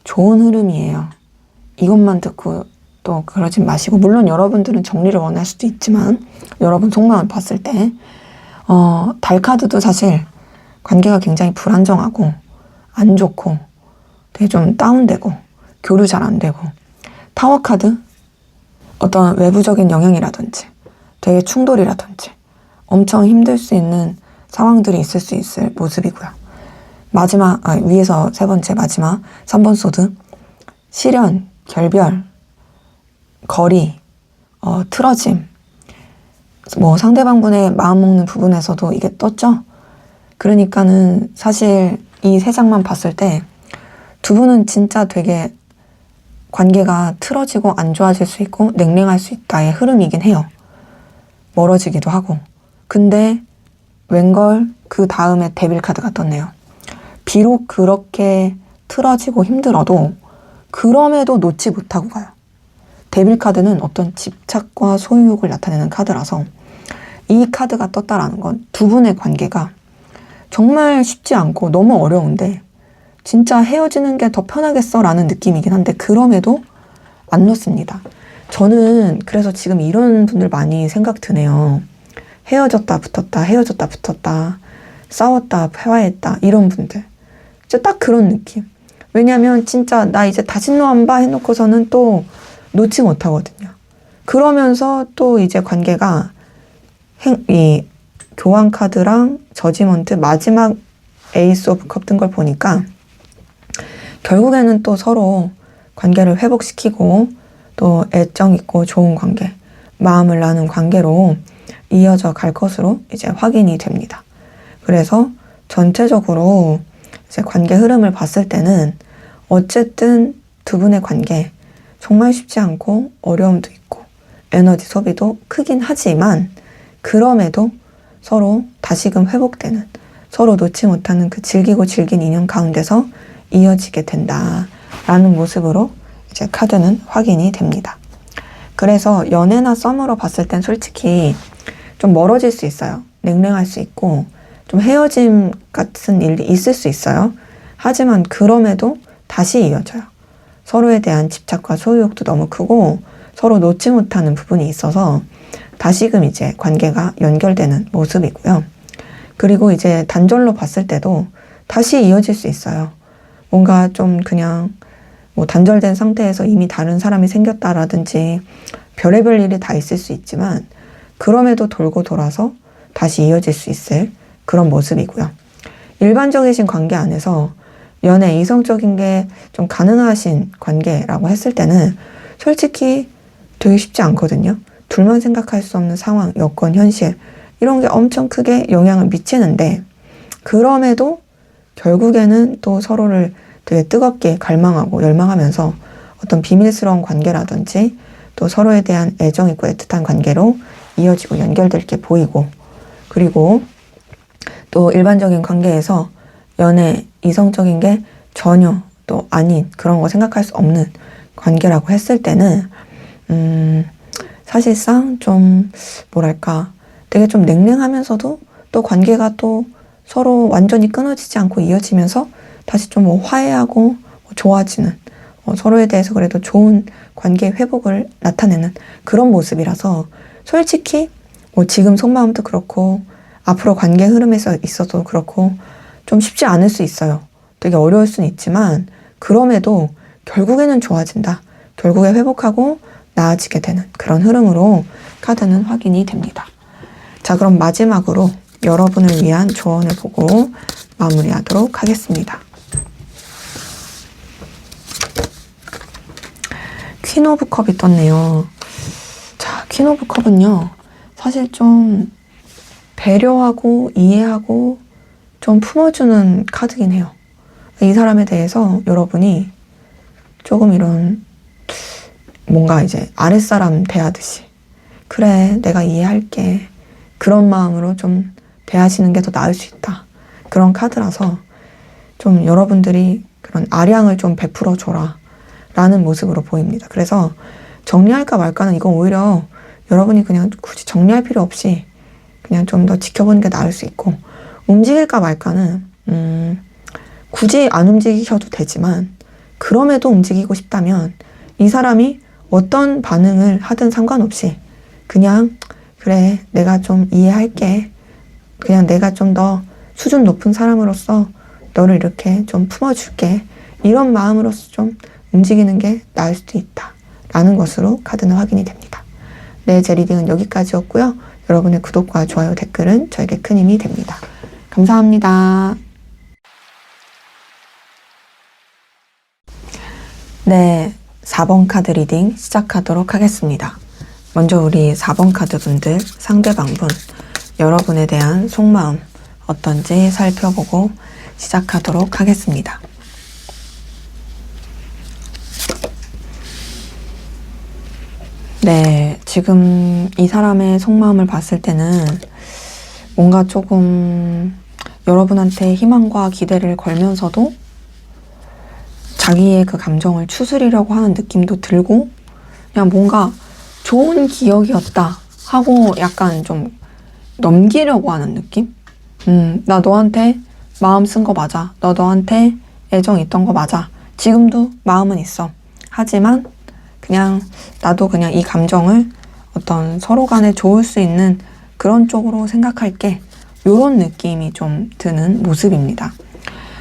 좋은 흐름이에요. 이것만 듣고 또 그러진 마시고, 물론 여러분들은 정리를 원할 수도 있지만 여러분 속마음을 봤을 때 달 카드도 사실 관계가 굉장히 불안정하고 안 좋고 되게 좀 다운되고 교류 잘 안 되고, 타워 카드 어떤 외부적인 영향이라든지 되게 충돌이라든지 엄청 힘들 수 있는 상황들이 있을 수 있을 모습이고요. 마지막, 위에서 세 번째 마지막 3번 소드, 시련, 결별, 거리, 틀어짐, 뭐 상대방분의 마음 먹는 부분에서도 이게 떴죠. 그러니까는 사실 이 세 장만 봤을 때 두 분은 진짜 되게 관계가 틀어지고 안 좋아질 수 있고 냉랭할 수 있다의 흐름이긴 해요. 멀어지기도 하고. 근데 웬걸 그 다음에 데빌 카드가 떴네요. 비록 그렇게 틀어지고 힘들어도 그럼에도 놓지 못하고 가요. 데빌 카드는 어떤 집착과 소유욕을 나타내는 카드라서 이 카드가 떴다라는 건 두 분의 관계가 정말 쉽지 않고 너무 어려운데 진짜 헤어지는 게 더 편하겠어 라는 느낌이긴 한데 그럼에도 안 놓습니다. 저는 그래서 지금 이런 분들 많이 생각 드네요. 헤어졌다 붙었다, 헤어졌다 붙었다, 싸웠다 화해했다, 이런 분들. 진짜 딱 그런 느낌. 왜냐면 진짜 나 이제 다신 너 안 봐 해놓고서는 또 놓지 못하거든요. 그러면서 또 이제 관계가 이 교환 카드랑 저지먼트 마지막 에이스 오브 컵 뜬 걸 보니까 결국에는 또 서로 관계를 회복시키고 또 애정 있고 좋은 관계, 마음을 나눈 관계로 이어져 갈 것으로 이제 확인이 됩니다. 그래서 전체적으로 이제 관계 흐름을 봤을 때는 어쨌든 두 분의 관계 정말 쉽지 않고 어려움도 있고 에너지 소비도 크긴 하지만 그럼에도 서로 다시금 회복되는, 서로 놓지 못하는 그 즐기고 즐긴 인연 가운데서 이어지게 된다라는 모습으로 이제 카드는 확인이 됩니다. 그래서 연애나 썸으로 봤을 땐 솔직히 좀 멀어질 수 있어요. 냉랭할 수 있고 좀 헤어짐 같은 일이 있을 수 있어요. 하지만 그럼에도 다시 이어져요. 서로에 대한 집착과 소유욕도 너무 크고 서로 놓지 못하는 부분이 있어서 다시금 이제 관계가 연결되는 모습이고요. 그리고 이제 단절로 봤을 때도 다시 이어질 수 있어요. 뭔가 좀 그냥 뭐 단절된 상태에서 이미 다른 사람이 생겼다라든지 별의별 일이 다 있을 수 있지만 그럼에도 돌고 돌아서 다시 이어질 수 있을 그런 모습이고요. 일반적이신 관계 안에서 연애, 이성적인 게 좀 가능하신 관계라고 했을 때는 솔직히 되게 쉽지 않거든요. 둘만 생각할 수 없는 상황, 여건, 현실 이런 게 엄청 크게 영향을 미치는데 그럼에도 결국에는 또 서로를 되게 뜨겁게 갈망하고 열망하면서 어떤 비밀스러운 관계라든지 또 서로에 대한 애정 있고 애틋한 관계로 이어지고 연결될 게 보이고 그리고 또 일반적인 관계에서 연애, 이성적인 게 전혀 또 아닌 그런 거 생각할 수 없는 관계라고 했을 때는 사실상 좀 뭐랄까 되게 좀 냉랭하면서도 또 관계가 또 서로 완전히 끊어지지 않고 이어지면서 다시 좀 뭐 화해하고 뭐 좋아지는 서로에 대해서 그래도 좋은 관계 회복을 나타내는 그런 모습이라서 솔직히 뭐 지금 속마음도 그렇고 앞으로 관계 흐름에서 있어도 그렇고 좀 쉽지 않을 수 있어요. 되게 어려울 수는 있지만 그럼에도 결국에는 좋아진다. 결국에 회복하고 나아지게 되는 그런 흐름으로 카드는 확인이 됩니다. 자, 그럼 마지막으로 여러분을 위한 조언을 보고 마무리하도록 하겠습니다. 퀸 오브 컵이 떴네요. 자, 퀸 오브 컵은요. 사실 좀 배려하고 이해하고 좀 품어주는 카드긴 해요. 이 사람에 대해서 여러분이 조금 이런 뭔가 이제 아랫사람 대하듯이 그래 내가 이해할게 그런 마음으로 좀 대하시는 게 더 나을 수 있다. 그런 카드라서 좀 여러분들이 그런 아량을 좀 베풀어 줘라 라는 모습으로 보입니다. 그래서 정리할까 말까는 이건 오히려 여러분이 그냥 굳이 정리할 필요 없이 그냥 좀 더 지켜보는 게 나을 수 있고 움직일까 말까는 굳이 안 움직이셔도 되지만 그럼에도 움직이고 싶다면 이 사람이 어떤 반응을 하든 상관없이 그냥 그래 내가 좀 이해할게 그냥 내가 좀 더 수준 높은 사람으로서 너를 이렇게 좀 품어줄게 이런 마음으로서 좀 움직이는 게 나을 수도 있다 라는 것으로 카드는 확인이 됩니다. 네, 제 리딩은 여기까지였고요. 여러분의 구독과 좋아요, 댓글은 저에게 큰 힘이 됩니다. 감사합니다. 네, 4번 카드 리딩 시작하도록 하겠습니다. 먼저 우리 4번 카드 분들, 상대방 분, 여러분에 대한 속마음 어떤지 살펴보고 시작하도록 하겠습니다. 네, 지금 이 사람의 속마음을 봤을 때는 뭔가 조금 여러분한테 희망과 기대를 걸면서도 자기의 그 감정을 추스리려고 하는 느낌도 들고 그냥 뭔가 좋은 기억이었다 하고 약간 좀 넘기려고 하는 느낌? 나 너한테 마음 쓴 거 맞아. 너한테 애정 있던 거 맞아. 지금도 마음은 있어. 하지만 그냥 나도 그냥 이 감정을 어떤 서로 간에 좋을 수 있는 그런 쪽으로 생각할게. 요런 느낌이 좀 드는 모습입니다.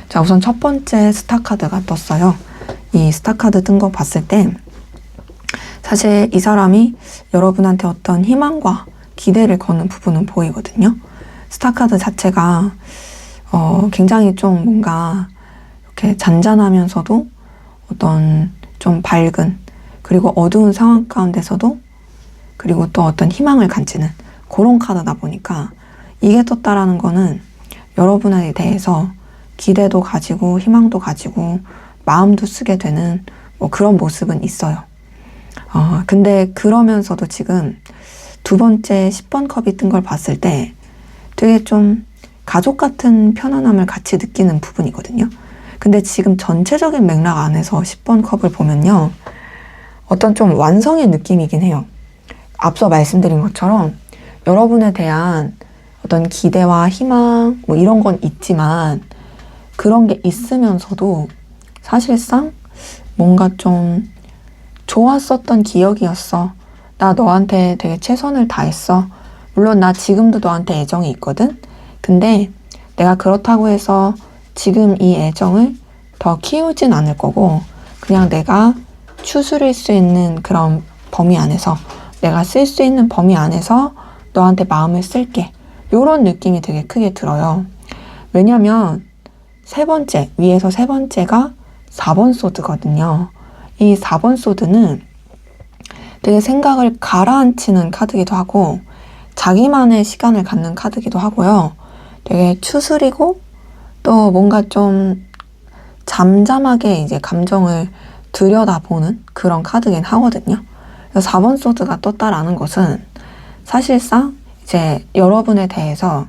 자, 우선 첫 번째 스타카드가 떴어요. 이 스타카드 뜬 거 봤을 때 사실 이 사람이 여러분한테 어떤 희망과 기대를 거는 부분은 보이거든요. 스타카드 자체가 굉장히 좀 뭔가 이렇게 잔잔하면서도 어떤 좀 밝은, 그리고 어두운 상황 가운데서도 그리고 또 어떤 희망을 가지는 그런 카드다 보니까 이게 떴다라는 거는 여러분에 대해서 기대도 가지고 희망도 가지고 마음도 쓰게 되는 뭐 그런 모습은 있어요. 근데 그러면서도 지금 두 번째 10번 컵이 뜬 걸 봤을 때 되게 좀 가족 같은 편안함을 같이 느끼는 부분이거든요. 근데 지금 전체적인 맥락 안에서 10번 컵을 보면요, 어떤 좀 완성의 느낌이긴 해요. 앞서 말씀드린 것처럼 여러분에 대한 어떤 기대와 희망 뭐 이런 건 있지만 그런 게 있으면서도 사실상 뭔가 좀 좋았었던 기억이었어. 나 너한테 되게 최선을 다했어. 물론 나 지금도 너한테 애정이 있거든. 근데 내가 그렇다고 해서 지금 이 애정을 더 키우진 않을 거고 그냥 내가 추스릴 수 있는 그런 범위 안에서, 내가 쓸 수 있는 범위 안에서 너한테 마음을 쓸게. 요런 느낌이 되게 크게 들어요. 왜냐면 세 번째, 위에서 세 번째가 4번 소드거든요. 이 4번 소드는 되게 생각을 가라앉히는 카드기도 하고 자기만의 시간을 갖는 카드기도 하고요. 되게 추스리고 또 뭔가 좀 잠잠하게 이제 감정을 들여다보는 그런 카드긴 하거든요. 그래서 4번 소드가 떴다라는 것은 사실상 이제 여러분에 대해서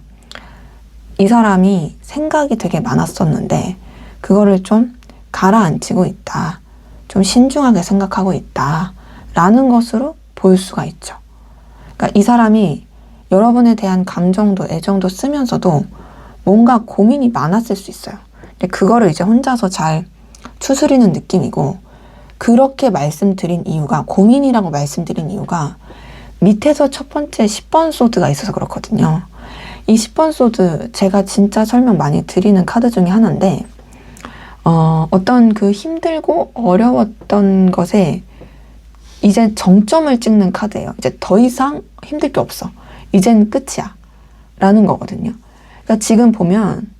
이 사람이 생각이 되게 많았었는데 그거를 좀 가라앉히고 있다. 좀 신중하게 생각하고 있다. 라는 것으로 볼 수가 있죠. 그러니까 이 사람이 여러분에 대한 감정도 애정도 쓰면서도 뭔가 고민이 많았을 수 있어요. 근데 그거를 이제 혼자서 잘 추스리는 느낌이고, 그렇게 말씀드린 이유가, 고민이라고 말씀드린 이유가 밑에서 첫 번째 10번 소드가 있어서 그렇거든요. 이 10번 소드 제가 진짜 설명 많이 드리는 카드 중에 하나인데 어떤 그 힘들고 어려웠던 것에 이제 정점을 찍는 카드예요. 이제 더 이상 힘들 게 없어. 이젠 끝이야. 라는 거거든요. 그러니까 지금 보면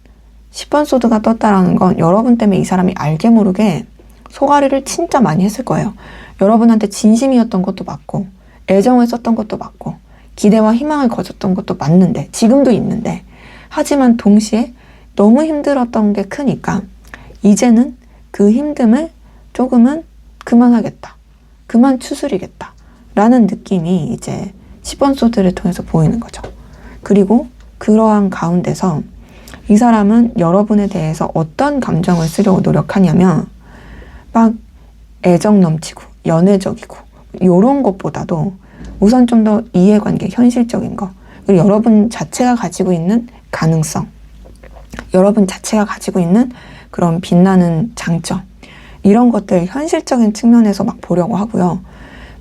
10번 소드가 떴다라는 건 여러분 때문에 이 사람이 알게 모르게 소가리를 진짜 많이 했을 거예요. 여러분한테 진심이었던 것도 맞고 애정을 썼던 것도 맞고 기대와 희망을 거뒀던 것도 맞는데, 지금도 있는데, 하지만 동시에 너무 힘들었던 게 크니까 이제는 그 힘듦을 조금은 그만하겠다. 그만 추스리겠다. 라는 느낌이 이제 10번 소드를 통해서 보이는 거죠. 그리고 그러한 가운데서 이 사람은 여러분에 대해서 어떤 감정을 쓰려고 노력하냐면 막 애정 넘치고 연애적이고 이런 것보다도 우선 좀 더 이해관계, 현실적인 거, 그리고 여러분 자체가 가지고 있는 가능성, 여러분 자체가 가지고 있는 그런 빛나는 장점, 이런 것들 현실적인 측면에서 막 보려고 하고요.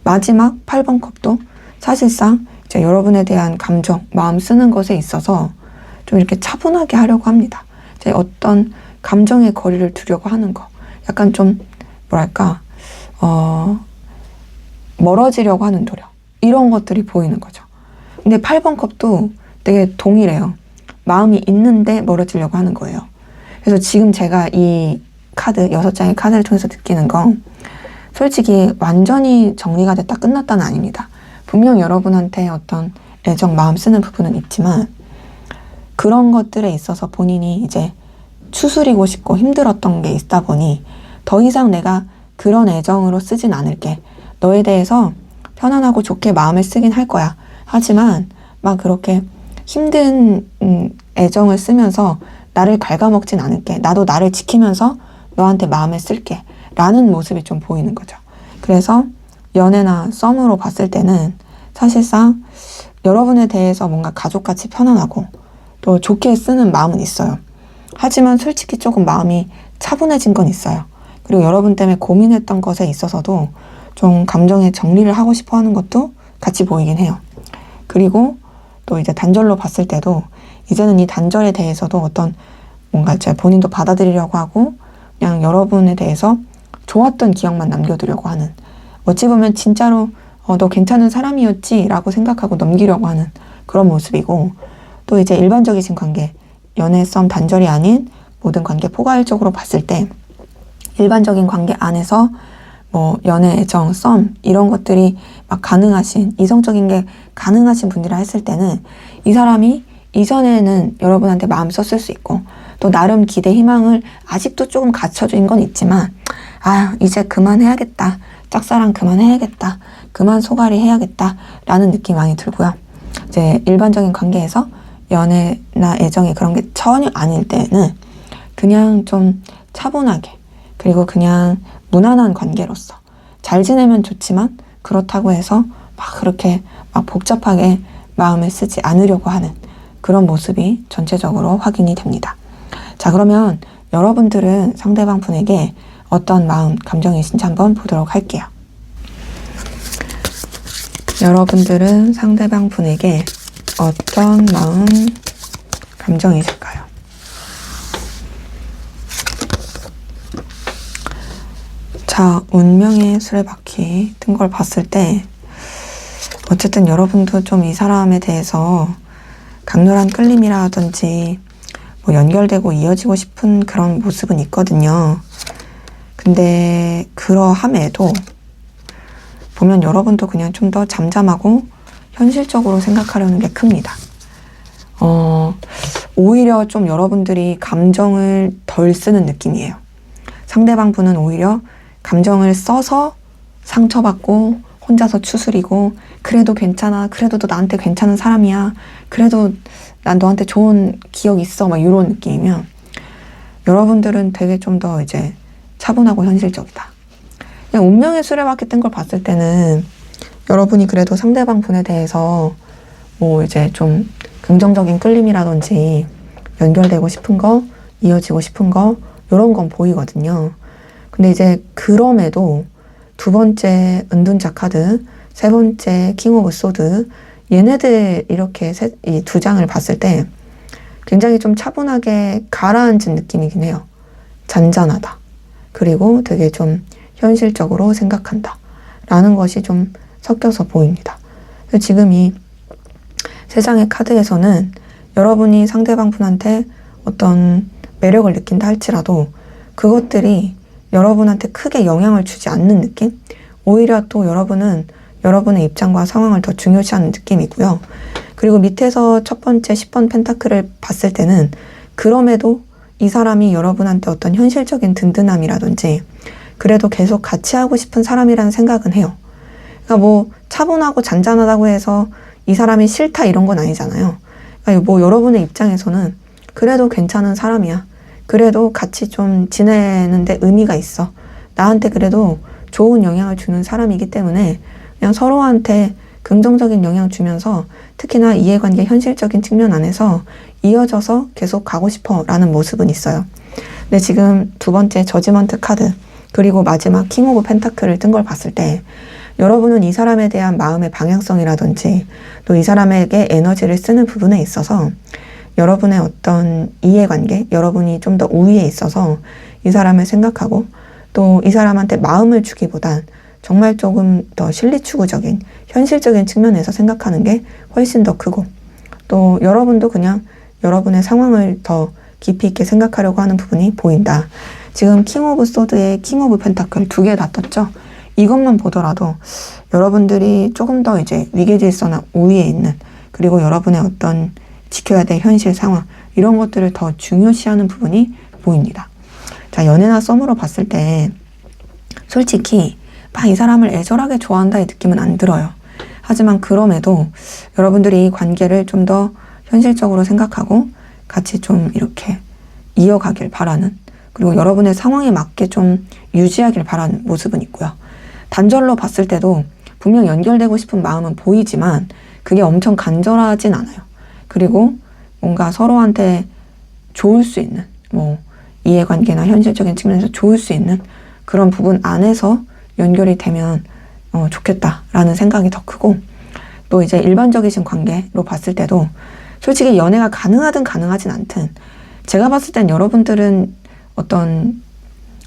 마지막 8번 컵도 사실상 이제 여러분에 대한 감정, 마음 쓰는 것에 있어서 좀 이렇게 차분하게 하려고 합니다. 이제 어떤 감정의 거리를 두려고 하는 거, 약간 좀 뭐랄까 멀어지려고 하는 노력, 이런 것들이 보이는 거죠. 근데 8번 컵도 되게 동일해요. 마음이 있는데 멀어지려고 하는 거예요. 그래서 지금 제가 이 카드, 6장의 카드를 통해서 느끼는 건 솔직히 완전히 정리가 됐다 끝났다는 아닙니다. 분명 여러분한테 어떤 애정, 마음 쓰는 부분은 있지만 그런 것들에 있어서 본인이 이제 추스리고 싶고 힘들었던 게 있다 보니 더 이상 내가 그런 애정으로 쓰진 않을게. 너에 대해서 편안하고 좋게 마음을 쓰긴 할 거야. 하지만 막 그렇게 힘든 애정을 쓰면서 나를 갉아먹진 않을게. 나도 나를 지키면서 너한테 마음을 쓸게. 라는 모습이 좀 보이는 거죠. 그래서 연애나 썸으로 봤을 때는 사실상 여러분에 대해서 뭔가 가족같이 편안하고 또 좋게 쓰는 마음은 있어요. 하지만 솔직히 조금 마음이 차분해진 건 있어요. 그리고 여러분 때문에 고민했던 것에 있어서도 좀 감정의 정리를 하고 싶어 하는 것도 같이 보이긴 해요. 그리고 또 이제 단절로 봤을 때도 이제는 이 단절에 대해서도 어떤 뭔가 제 본인도 받아들이려고 하고 그냥 여러분에 대해서 좋았던 기억만 남겨두려고 하는, 어찌 보면 진짜로 너 괜찮은 사람이었지 라고 생각하고 넘기려고 하는 그런 모습이고, 또 이제 일반적이신 관계, 연애, 썸, 단절이 아닌 모든 관계 포괄적으로 봤을 때 일반적인 관계 안에서 뭐 연애, 애정, 썸 이런 것들이 막 가능하신, 이성적인 게 가능하신 분들이라 했을 때는 이 사람이 이전에는 여러분한테 마음 썼을 수 있고 또 나름 기대, 희망을 아직도 조금 갖춰진 건 있지만 이제 그만해야겠다, 짝사랑 그만해야겠다, 그만 소갈이 해야겠다 라는 느낌이 많이 들고요. 이제 일반적인 관계에서 연애나 애정이 그런 게 전혀 아닐 때는 그냥 좀 차분하게, 그리고 그냥 무난한 관계로서 잘 지내면 좋지만 그렇다고 해서 막 그렇게 막 복잡하게 마음을 쓰지 않으려고 하는 그런 모습이 전체적으로 확인이 됩니다. 자, 그러면 여러분들은 상대방 분에게 어떤 마음, 감정이신지 한번 보도록 할게요. 여러분들은 상대방 분에게 어떤 마음, 감정이실까요? 자, 운명의 수레바퀴 뜬 걸 봤을 때 어쨌든 여러분도 좀 이 사람에 대해서 강렬한 끌림이라든지 뭐 연결되고 이어지고 싶은 그런 모습은 있거든요. 근데 그러함에도 보면 여러분도 그냥 좀 더 잠잠하고 현실적으로 생각하려는 게 큽니다. 오히려 좀 여러분들이 감정을 덜 쓰는 느낌이에요. 상대방 분은 오히려 감정을 써서 상처받고 혼자서 추스리고 그래도 괜찮아, 그래도 너 나한테 괜찮은 사람이야, 그래도 난 너한테 좋은 기억 있어, 막 이런 느낌이면 여러분들은 되게 좀 더 이제 차분하고 현실적이다. 그냥 운명의 수레바퀴 뜬 걸 봤을 때는 여러분이 그래도 상대방 분에 대해서 뭐 이제 좀 긍정적인 끌림이라든지 연결되고 싶은 거, 이어지고 싶은 거 이런 건 보이거든요. 근데 이제 그럼에도 두 번째 은둔자 카드, 세 번째 킹 오브 소드, 얘네들 이렇게 이 두 장을 봤을 때 굉장히 좀 차분하게 가라앉은 느낌이긴 해요. 잔잔하다. 그리고 되게 좀 현실적으로 생각한다 라는 것이 좀 섞여서 보입니다. 지금 이 세 장의 카드에서는 여러분이 상대방 분한테 어떤 매력을 느낀다 할지라도 그것들이 여러분한테 크게 영향을 주지 않는 느낌? 오히려 또 여러분은 여러분의 입장과 상황을 더 중요시하는 느낌이고요. 그리고 밑에서 첫 번째 10번 펜타클을 봤을 때는 그럼에도 이 사람이 여러분한테 어떤 현실적인 든든함이라든지 그래도 계속 같이 하고 싶은 사람이라는 생각은 해요. 그러니까 뭐 차분하고 잔잔하다고 해서 이 사람이 싫다 이런 건 아니잖아요. 그러니까 뭐 여러분의 입장에서는 그래도 괜찮은 사람이야. 그래도 같이 좀 지내는데 의미가 있어. 나한테 그래도 좋은 영향을 주는 사람이기 때문에 그냥 서로한테 긍정적인 영향 주면서 특히나 이해관계 현실적인 측면 안에서 이어져서 계속 가고 싶어 라는 모습은 있어요. 근데 지금 두 번째 저지먼트 카드 그리고 마지막 킹 오브 펜타클을 뜬 걸 봤을 때 여러분은 이 사람에 대한 마음의 방향성이라든지 또 이 사람에게 에너지를 쓰는 부분에 있어서 여러분의 어떤 이해관계, 여러분이 좀 더 우위에 있어서 이 사람을 생각하고 또 이 사람한테 마음을 주기보단 정말 조금 더 실리추구적인 현실적인 측면에서 생각하는 게 훨씬 더 크고 또 여러분도 그냥 여러분의 상황을 더 깊이 있게 생각하려고 하는 부분이 보인다. 지금 킹 오브 소드에 킹 오브 펜타클 두 개 다 떴죠. 이것만 보더라도 여러분들이 조금 더 이제 위계질서나 우위에 있는 그리고 여러분의 어떤 지켜야 될 현실 상황 이런 것들을 더 중요시하는 부분이 보입니다. 자, 연애나 썸으로 봤을 때 솔직히 막 이 사람을 애절하게 좋아한다의 느낌은 안 들어요. 하지만 그럼에도 여러분들이 이 관계를 좀 더 현실적으로 생각하고 같이 좀 이렇게 이어가길 바라는 그리고 여러분의 상황에 맞게 좀 유지하길 바라는 모습은 있고요. 단절로 봤을 때도 분명 연결되고 싶은 마음은 보이지만 그게 엄청 간절하진 않아요. 그리고 뭔가 서로한테 좋을 수 있는 뭐 이해관계나 현실적인 측면에서 좋을 수 있는 그런 부분 안에서 연결이 되면 좋겠다라는 생각이 더 크고, 또 이제 일반적이신 관계로 봤을 때도 솔직히 연애가 가능하든 가능하진 않든 제가 봤을 땐 여러분들은 어떤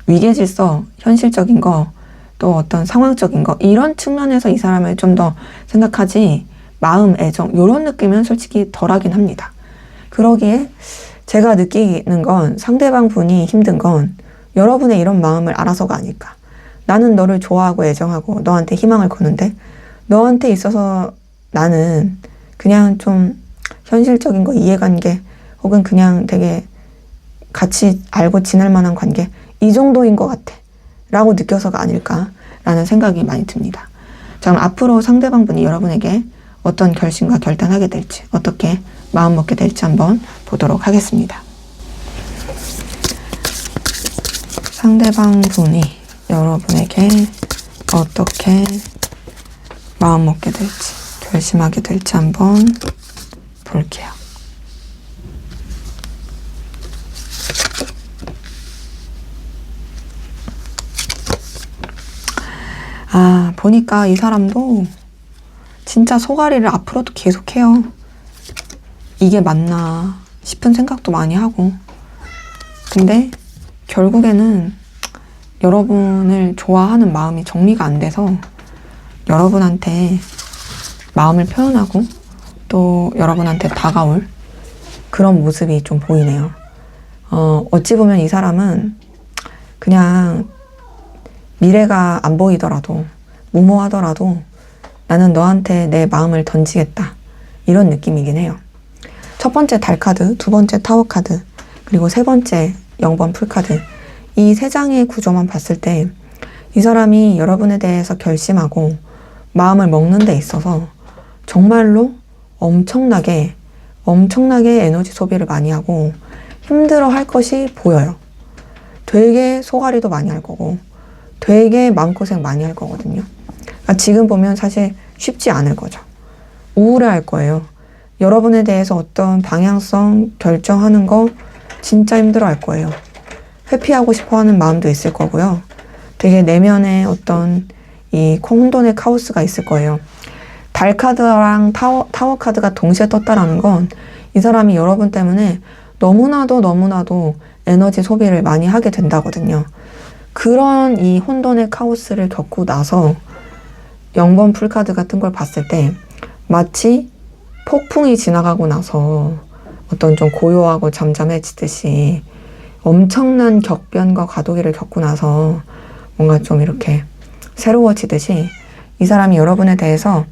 위계질서, 현실적인 거, 또 어떤 상황적인 거, 이런 측면에서 이 사람을 좀 더 생각하지, 마음, 애정 이런 느낌은 솔직히 덜하긴 합니다. 그러기에 제가 느끼는 건, 상대방 분이 힘든 건 여러분의 이런 마음을 알아서가 아닐까. 나는 너를 좋아하고 애정하고 너한테 희망을 거는데 너한테 있어서 나는 그냥 좀 현실적인 거, 이해관계, 혹은 그냥 되게 같이 알고 지낼 만한 관계, 이 정도인 것 같아 라고 느껴서가 아닐까라는 생각이 많이 듭니다. 자, 그럼 앞으로 상대방 분이 여러분에게 어떤 결심과 결단하게 될지, 어떻게 마음 먹게 될지 한번 보도록 하겠습니다. 상대방 분이 여러분에게 어떻게 마음 먹게 될지, 결심하게 될지 한번 볼게요. 보니까 이 사람도 진짜 소가리를 앞으로도 계속해요. 이게 맞나 싶은 생각도 많이 하고. 근데 결국에는 여러분을 좋아하는 마음이 정리가 안 돼서 여러분한테 마음을 표현하고 또 여러분한테 다가올 그런 모습이 좀 보이네요. 어찌 보면 이 사람은 그냥 미래가 안 보이더라도, 무모하더라도 나는 너한테 내 마음을 던지겠다, 이런 느낌이긴 해요. 첫 번째 달 카드, 두 번째 타워 카드, 그리고 세 번째 0번 풀 카드, 이 세 장의 구조만 봤을 때 이 사람이 여러분에 대해서 결심하고 마음을 먹는 데 있어서 정말로 엄청나게 에너지 소비를 많이 하고 힘들어 할 것이 보여요. 되게 소가리도 많이 할 거고 되게 마음고생 많이 할 거거든요. 그러니까 지금 보면 사실 쉽지 않을 거죠. 우울해할 거예요. 여러분에 대해서 어떤 방향성 결정하는 거 진짜 힘들어 할 거예요. 회피하고 싶어 하는 마음도 있을 거고요. 되게 내면에 어떤 이 혼돈의 카오스가 있을 거예요. 달 카드랑 타워 카드가 동시에 떴다라는 건 이 사람이 여러분 때문에 너무나도 에너지 소비를 많이 하게 된다거든요. 그런 이 혼돈의 카오스를 겪고 나서 0번 풀카드 같은 걸 봤을 때 마치 폭풍이 지나가고 나서 어떤 좀 고요하고 잠잠해지듯이 엄청난 격변과 과도기를 겪고 나서 뭔가 좀 이렇게 새로워지듯이 이 사람이 여러분에 대해서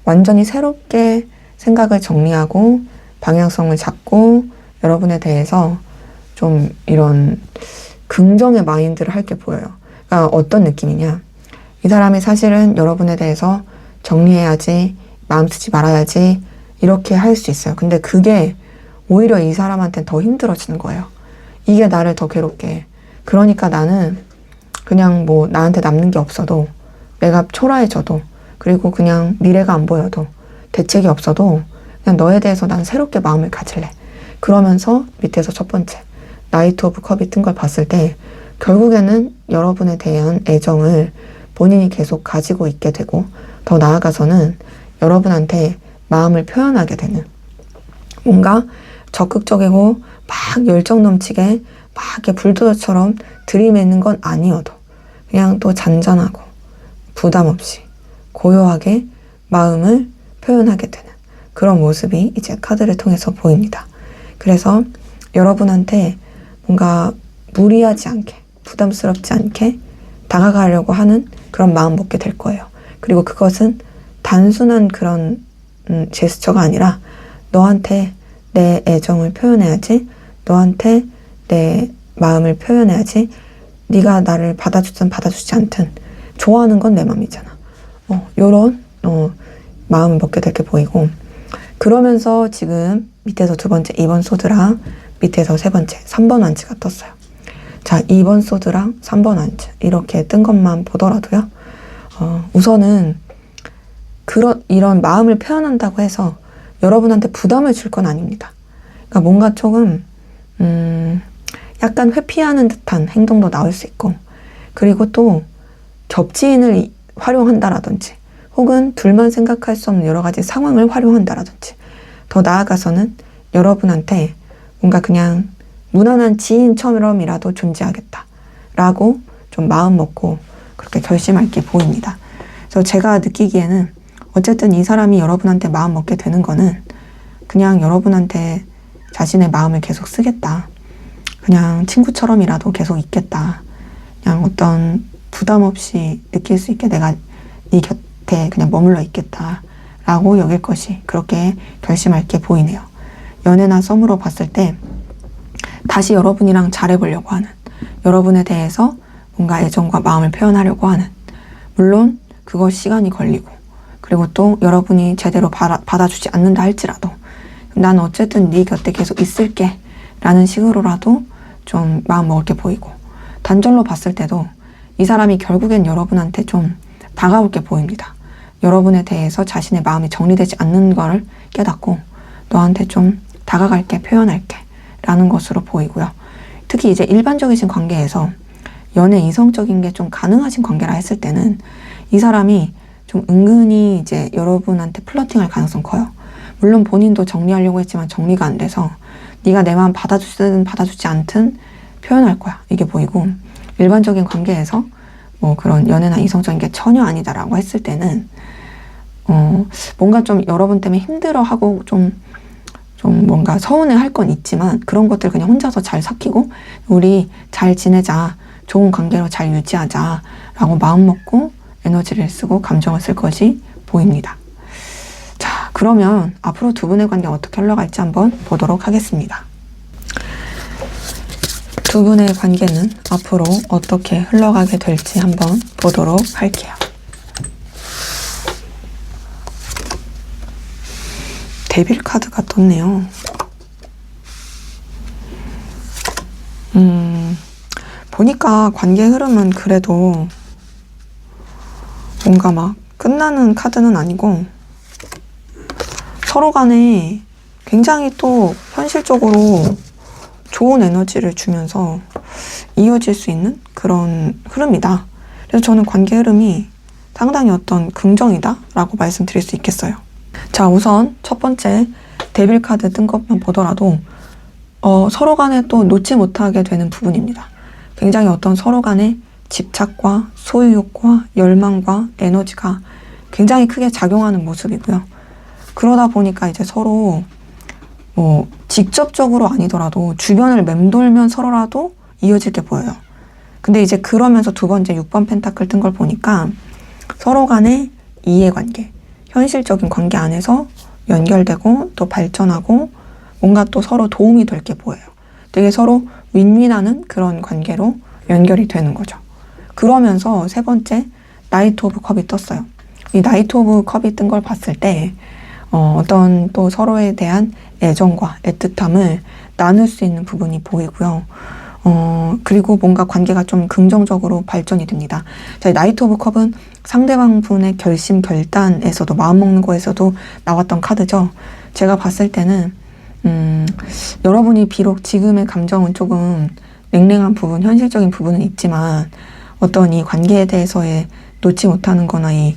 완전히 새롭게 생각을 정리하고 방향성을 잡고 여러분에 대해서 좀 이런 긍정의 마인드를 할 게 보여요. 그러니까 어떤 느낌이냐. 이 사람이 사실은 여러분에 대해서 정리해야지, 마음 쓰지 말아야지 이렇게 할 수 있어요. 근데 그게 오히려 이 사람한테는 더 힘들어지는 거예요. 이게 나를 더 괴롭게 해. 그러니까 나는 그냥 뭐 나한테 남는 게 없어도, 내가 초라해져도, 그리고 그냥 미래가 안 보여도, 대책이 없어도 그냥 너에 대해서 난 새롭게 마음을 가질래. 그러면서 밑에서 첫 번째 나이트 오브 컵이 뜬 걸 봤을 때 결국에는 여러분에 대한 애정을 본인이 계속 가지고 있게 되고, 더 나아가서는 여러분한테 마음을 표현하게 되는, 뭔가 적극적이고 막 열정 넘치게 막 이렇게 불도저처럼 들이매는 건 아니어도 그냥 또 잔잔하고 부담 없이 고요하게 마음을 표현하게 되는 그런 모습이 이제 카드를 통해서 보입니다. 그래서 여러분한테 뭔가 무리하지 않게, 부담스럽지 않게 다가가려고 하는 그런 마음 먹게 될 거예요. 그리고 그것은 단순한 그런 제스처가 아니라 너한테 내 애정을 표현해야지, 너한테 내 마음을 표현해야지, 네가 나를 받아주든 받아주지 않든 좋아하는 건 내 마음이잖아. 요런 마음을 먹게 될 게 보이고, 그러면서 지금 밑에서 두 번째 2번 소드랑 밑에서 세 번째 3번 완치가 떴어요. 자, 2번 소드랑 3번 완치 이렇게 뜬 것만 보더라도요, 우선은 이런 마음을 표현한다고 해서 여러분한테 부담을 줄 건 아닙니다. 그러니까 뭔가 조금 약간 회피하는 듯한 행동도 나올 수 있고, 그리고 또 겹지인을 활용한다라든지 혹은 둘만 생각할 수 없는 여러 가지 상황을 활용한다라든지 더 나아가서는 여러분한테 뭔가 그냥 무난한 지인처럼이라도 존재하겠다라고 좀 마음 먹고 그렇게 결심할 게 보입니다. 그래서 제가 느끼기에는 어쨌든 이 사람이 여러분한테 마음 먹게 되는 거는 그냥 여러분한테 자신의 마음을 계속 쓰겠다. 그냥 친구처럼이라도 계속 있겠다. 그냥 어떤 부담 없이 느낄 수 있게 내가 네 곁에 그냥 머물러 있겠다. 라고 여길 것이 그렇게 결심할 게 보이네요. 연애나 썸으로 봤을 때 다시 여러분이랑 잘해보려고 하는, 여러분에 대해서 뭔가 애정과 마음을 표현하려고 하는, 물론 그거 시간이 걸리고 그리고 또 여러분이 제대로 받아주지 않는다 할지라도 난 어쨌든 네 곁에 계속 있을게 라는 식으로라도 좀 마음 먹을 게 보이고, 단절로 봤을 때도 이 사람이 결국엔 여러분한테 좀 다가올 게 보입니다. 여러분에 대해서 자신의 마음이 정리되지 않는 걸 깨닫고 너한테 좀 다가갈게, 표현할게 라는 것으로 보이고요. 특히 이제 일반적이신 관계에서 연애 이성적인 게 좀 가능하신 관계라 했을 때는 이 사람이 좀 은근히 이제 여러분한테 플러팅할 가능성 커요. 물론 본인도 정리하려고 했지만 정리가 안 돼서 네가 내 마음 받아주든 받아주지 않든 표현할 거야. 이게 보이고, 일반적인 관계에서 뭐 그런 연애나 이성적인 게 전혀 아니다라고 했을 때는 뭔가 좀 여러분 때문에 힘들어하고 좀 뭔가 서운해할 건 있지만 그런 것들 그냥 혼자서 잘 삭히고 우리 잘 지내자, 좋은 관계로 잘 유지하자 라고 마음 먹고 에너지를 쓰고 감정을 쓸 것이 보입니다. 자, 그러면 앞으로 두 분의 관계 어떻게 흘러갈지 한번 보도록 하겠습니다. 두 분의 관계는 앞으로 어떻게 흘러가게 될지 한번 보도록 할게요. 데빌 카드가 떴네요. 보니까 관계 흐름은 그래도 뭔가 막 끝나는 카드는 아니고 서로 간에 굉장히 또 현실적으로 좋은 에너지를 주면서 이어질 수 있는 그런 흐름이다. 그래서 저는 관계 흐름이 상당히 어떤 긍정이다 라고 말씀드릴 수 있겠어요. 자, 우선 첫 번째 데빌 카드 뜬 것만 보더라도 서로 간에 또 놓지 못하게 되는 부분입니다. 굉장히 어떤 서로 간의 집착과 소유욕과 열망과 에너지가 굉장히 크게 작용하는 모습이고요. 그러다 보니까 이제 서로 뭐 직접적으로 아니더라도 주변을 맴돌면서라도 이어질 게 보여요. 근데 이제 그러면서 두 번째 6번 펜타클 뜬 걸 보니까 서로 간의 이해관계, 현실적인 관계 안에서 연결되고 또 발전하고 뭔가 또 서로 도움이 될 게 보여요. 되게 서로 윈윈하는 그런 관계로 연결이 되는 거죠. 그러면서 세 번째 나이트 오브 컵이 떴어요. 이 나이트 오브 컵이 뜬 걸 봤을 때 어떤 또 서로에 대한 애정과 애틋함을 나눌 수 있는 부분이 보이고요. 그리고 뭔가 관계가 좀 긍정적으로 발전이 됩니다. 자, 나이트 오브 컵은 상대방 분의 결심, 결단에서도 마음먹는 거에서도 나왔던 카드죠. 제가 봤을 때는 여러분이 비록 지금의 감정은 조금 냉랭한 부분, 현실적인 부분은 있지만 어떤 이 관계에 대해서의 놓지 못하는 거나 이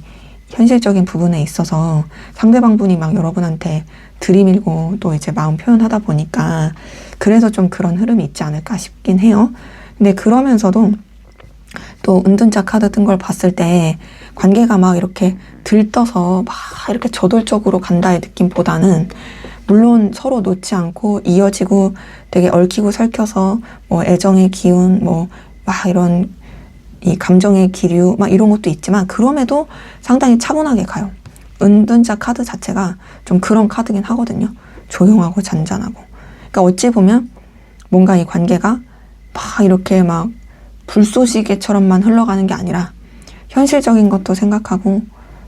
현실적인 부분에 있어서 상대방 분이 막 여러분한테 들이밀고 또 이제 마음 표현하다 보니까 그래서 좀 그런 흐름이 있지 않을까 싶긴 해요. 근데 그러면서도 또 은둔자 카드 뜬 걸 봤을 때 관계가 막 이렇게 들떠서 막 이렇게 저돌적으로 간다의 느낌보다는 물론 서로 놓지 않고 이어지고 되게 얽히고 설켜서 뭐 애정의 기운 뭐 막 이런 이 감정의 기류 막 이런 것도 있지만 그럼에도 상당히 차분하게 가요. 은둔자 카드 자체가 좀 그런 카드긴 하거든요. 조용하고 잔잔하고. 그러니까 어찌 보면 뭔가 이 관계가 막 이렇게 막 불쏘시개처럼만 흘러가는 게 아니라 현실적인 것도 생각하고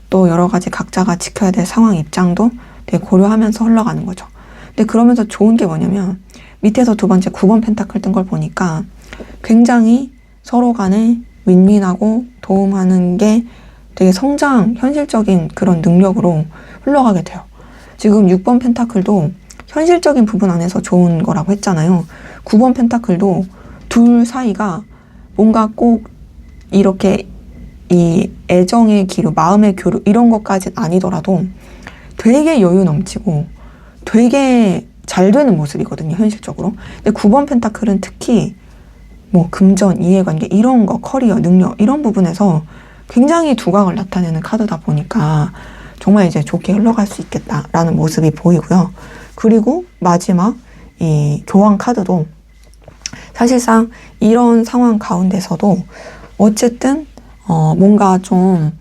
또 여러 가지 각자가 지켜야 될 상황 입장도 되게 고려하면서 흘러가는 거죠. 근데 그러면서 좋은 게 뭐냐면 밑에서 두 번째 9번 펜타클 뜬 걸 보니까 굉장히 서로 간에 윈윈하고 도움하는 게 되게 성장, 현실적인 그런 능력으로 흘러가게 돼요. 지금 6번 펜타클도 현실적인 부분 안에서 좋은 거라고 했잖아요. 9번 펜타클도 둘 사이가 뭔가 꼭 이렇게 이 애정의 기류, 마음의 교류 이런 것까지는 아니더라도 되게 여유 넘치고 되게 잘 되는 모습이거든요, 현실적으로. 근데 9번 펜타클은 특히 뭐 금전, 이해관계 이런 거, 커리어, 능력 이런 부분에서 굉장히 두각을 나타내는 카드다 보니까 정말 이제 좋게 흘러갈 수 있겠다라는 모습이 보이고요. 그리고 마지막 이 교황 카드도 사실상 이런 상황 가운데서도 어쨌든 뭔가 좀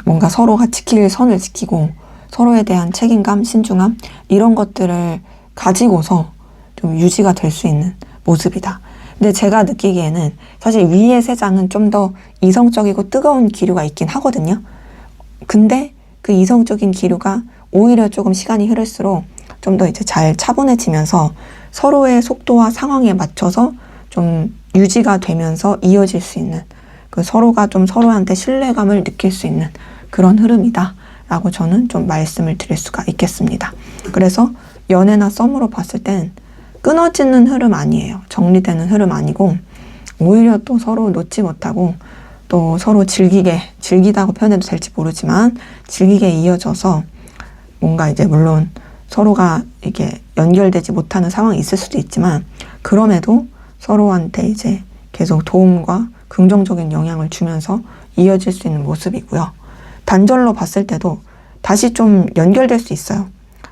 뭔가 서로가 지킬 선을 지키고 서로에 대한 책임감, 신중함 이런 것들을 가지고서 좀 유지가 될 수 있는 모습이다. 근데 제가 느끼기에는 사실 위의 세 장은 좀 더 이성적이고 뜨거운 기류가 있긴 하거든요. 근데 그 이성적인 기류가 오히려 조금 시간이 흐를수록 좀 더 이제 잘 차분해지면서 서로의 속도와 상황에 맞춰서 좀 유지가 되면서 이어질 수 있는 그 서로가 좀 서로한테 신뢰감을 느낄 수 있는 그런 흐름이다 라고 저는 좀 말씀을 드릴 수가 있겠습니다. 그래서 연애나 썸으로 봤을 땐 끊어지는 흐름 아니에요. 정리되는 흐름 아니고 오히려 또 서로 놓지 못하고 또 서로 즐기다고 표현해도 될지 모르지만 즐기게 이어져서 뭔가 이제 물론 서로가 이게 연결되지 못하는 상황이 있을 수도 있지만 그럼에도 서로한테 이제 계속 도움과 긍정적인 영향을 주면서 이어질 수 있는 모습이고요. 단절로 봤을 때도 다시 좀 연결될 수 있어요.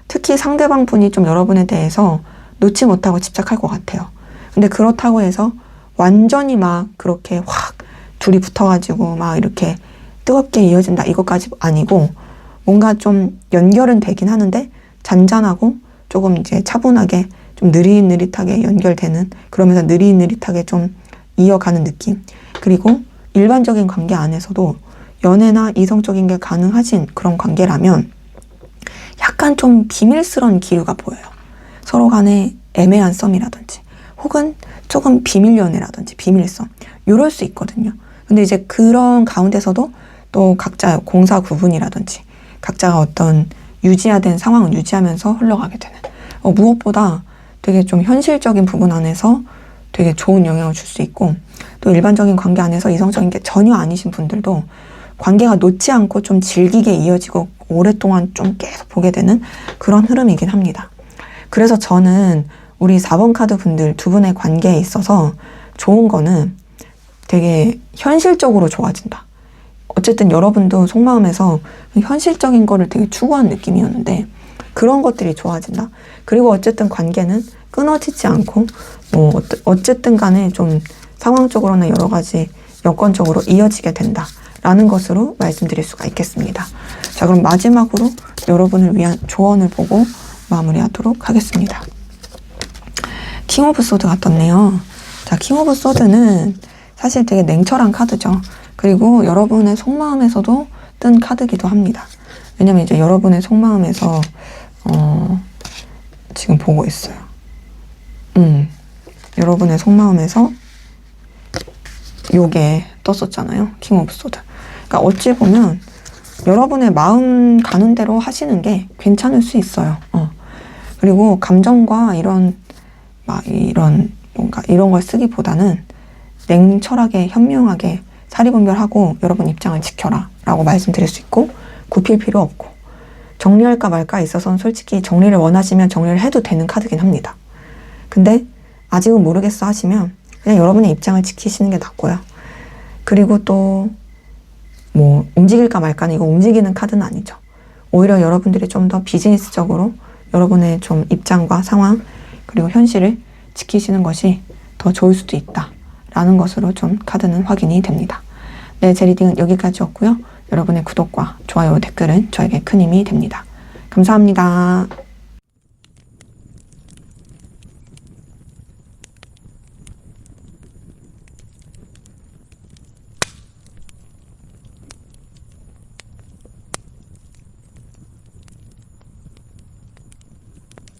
특히 상대방 분이 좀 여러분에 대해서 놓지 못하고 집착할 것 같아요. 근데 그렇다고 해서 완전히 막 그렇게 확 둘이 붙어가지고 막 이렇게 뜨겁게 이어진다 이것까지 아니고 뭔가 좀 연결은 되긴 하는데 잔잔하고 조금 이제 차분하게 좀 느릿느릿하게 연결되는 그러면서 느릿느릿하게 좀 이어가는 느낌. 그리고 일반적인 관계 안에서도 연애나 이성적인 게 가능하신 그런 관계라면 약간 좀 비밀스러운 기류가 보여요. 서로 간에 애매한 썸이라든지 혹은 조금 비밀 연애라든지 비밀썸 이럴 수 있거든요. 근데 이제 그런 가운데서도 또 각자 공사 구분이라든지 각자가 어떤 유지해야 되는 상황을 유지하면서 흘러가게 되는 무엇보다 되게 좀 현실적인 부분 안에서 되게 좋은 영향을 줄 수 있고 또 일반적인 관계 안에서 이성적인 게 전혀 아니신 분들도 관계가 놓지 않고 좀 질기게 이어지고 오랫동안 좀 계속 보게 되는 그런 흐름이긴 합니다. 그래서 저는 우리 4번 카드 분들 두 분의 관계에 있어서 좋은 거는 되게 현실적으로 좋아진다. 어쨌든 여러분도 속마음에서 현실적인 거를 되게 추구한 느낌이었는데 그런 것들이 좋아진다. 그리고 어쨌든 관계는 끊어지지 않고 뭐 어쨌든 간에 좀 상황적으로나 여러 가지 여건적으로 이어지게 된다. 라는 것으로 말씀드릴 수가 있겠습니다. 자, 그럼 마지막으로 여러분을 위한 조언을 보고 마무리하도록 하겠습니다. 킹 오브 소드가 떴네요. 자, 킹 오브 소드는 사실 되게 냉철한 카드죠. 그리고 여러분의 속마음에서도 뜬 카드기도 합니다. 왜냐면 이제 여러분의 속마음에서 지금 보고 있어요. 여러분의 속마음에서 요게 떴었잖아요. 킹 오브 소드. 그러니까 어찌 보면 여러분의 마음 가는 대로 하시는 게 괜찮을 수 있어요. 그리고 감정과 이런 뭔가 이런 걸 쓰기보다는 냉철하게 현명하게 사리분별하고 여러분 입장을 지켜라 라고 말씀드릴 수 있고 굽힐 필요 없고 정리할까 말까 있어서는 솔직히 정리를 원하시면 정리를 해도 되는 카드긴 합니다. 근데 아직은 모르겠어 하시면 그냥 여러분의 입장을 지키시는 게 낫고요. 그리고 또 뭐 움직일까 말까는 이거 움직이는 카드는 아니죠. 오히려 여러분들이 좀 더 비즈니스적으로 여러분의 좀 입장과 상황 그리고 현실을 지키시는 것이 더 좋을 수도 있다 라는 것으로 좀 카드는 확인이 됩니다. 네, 제 리딩은 여기까지였고요. 여러분의 구독과 좋아요, 댓글은 저에게 큰 힘이 됩니다. 감사합니다.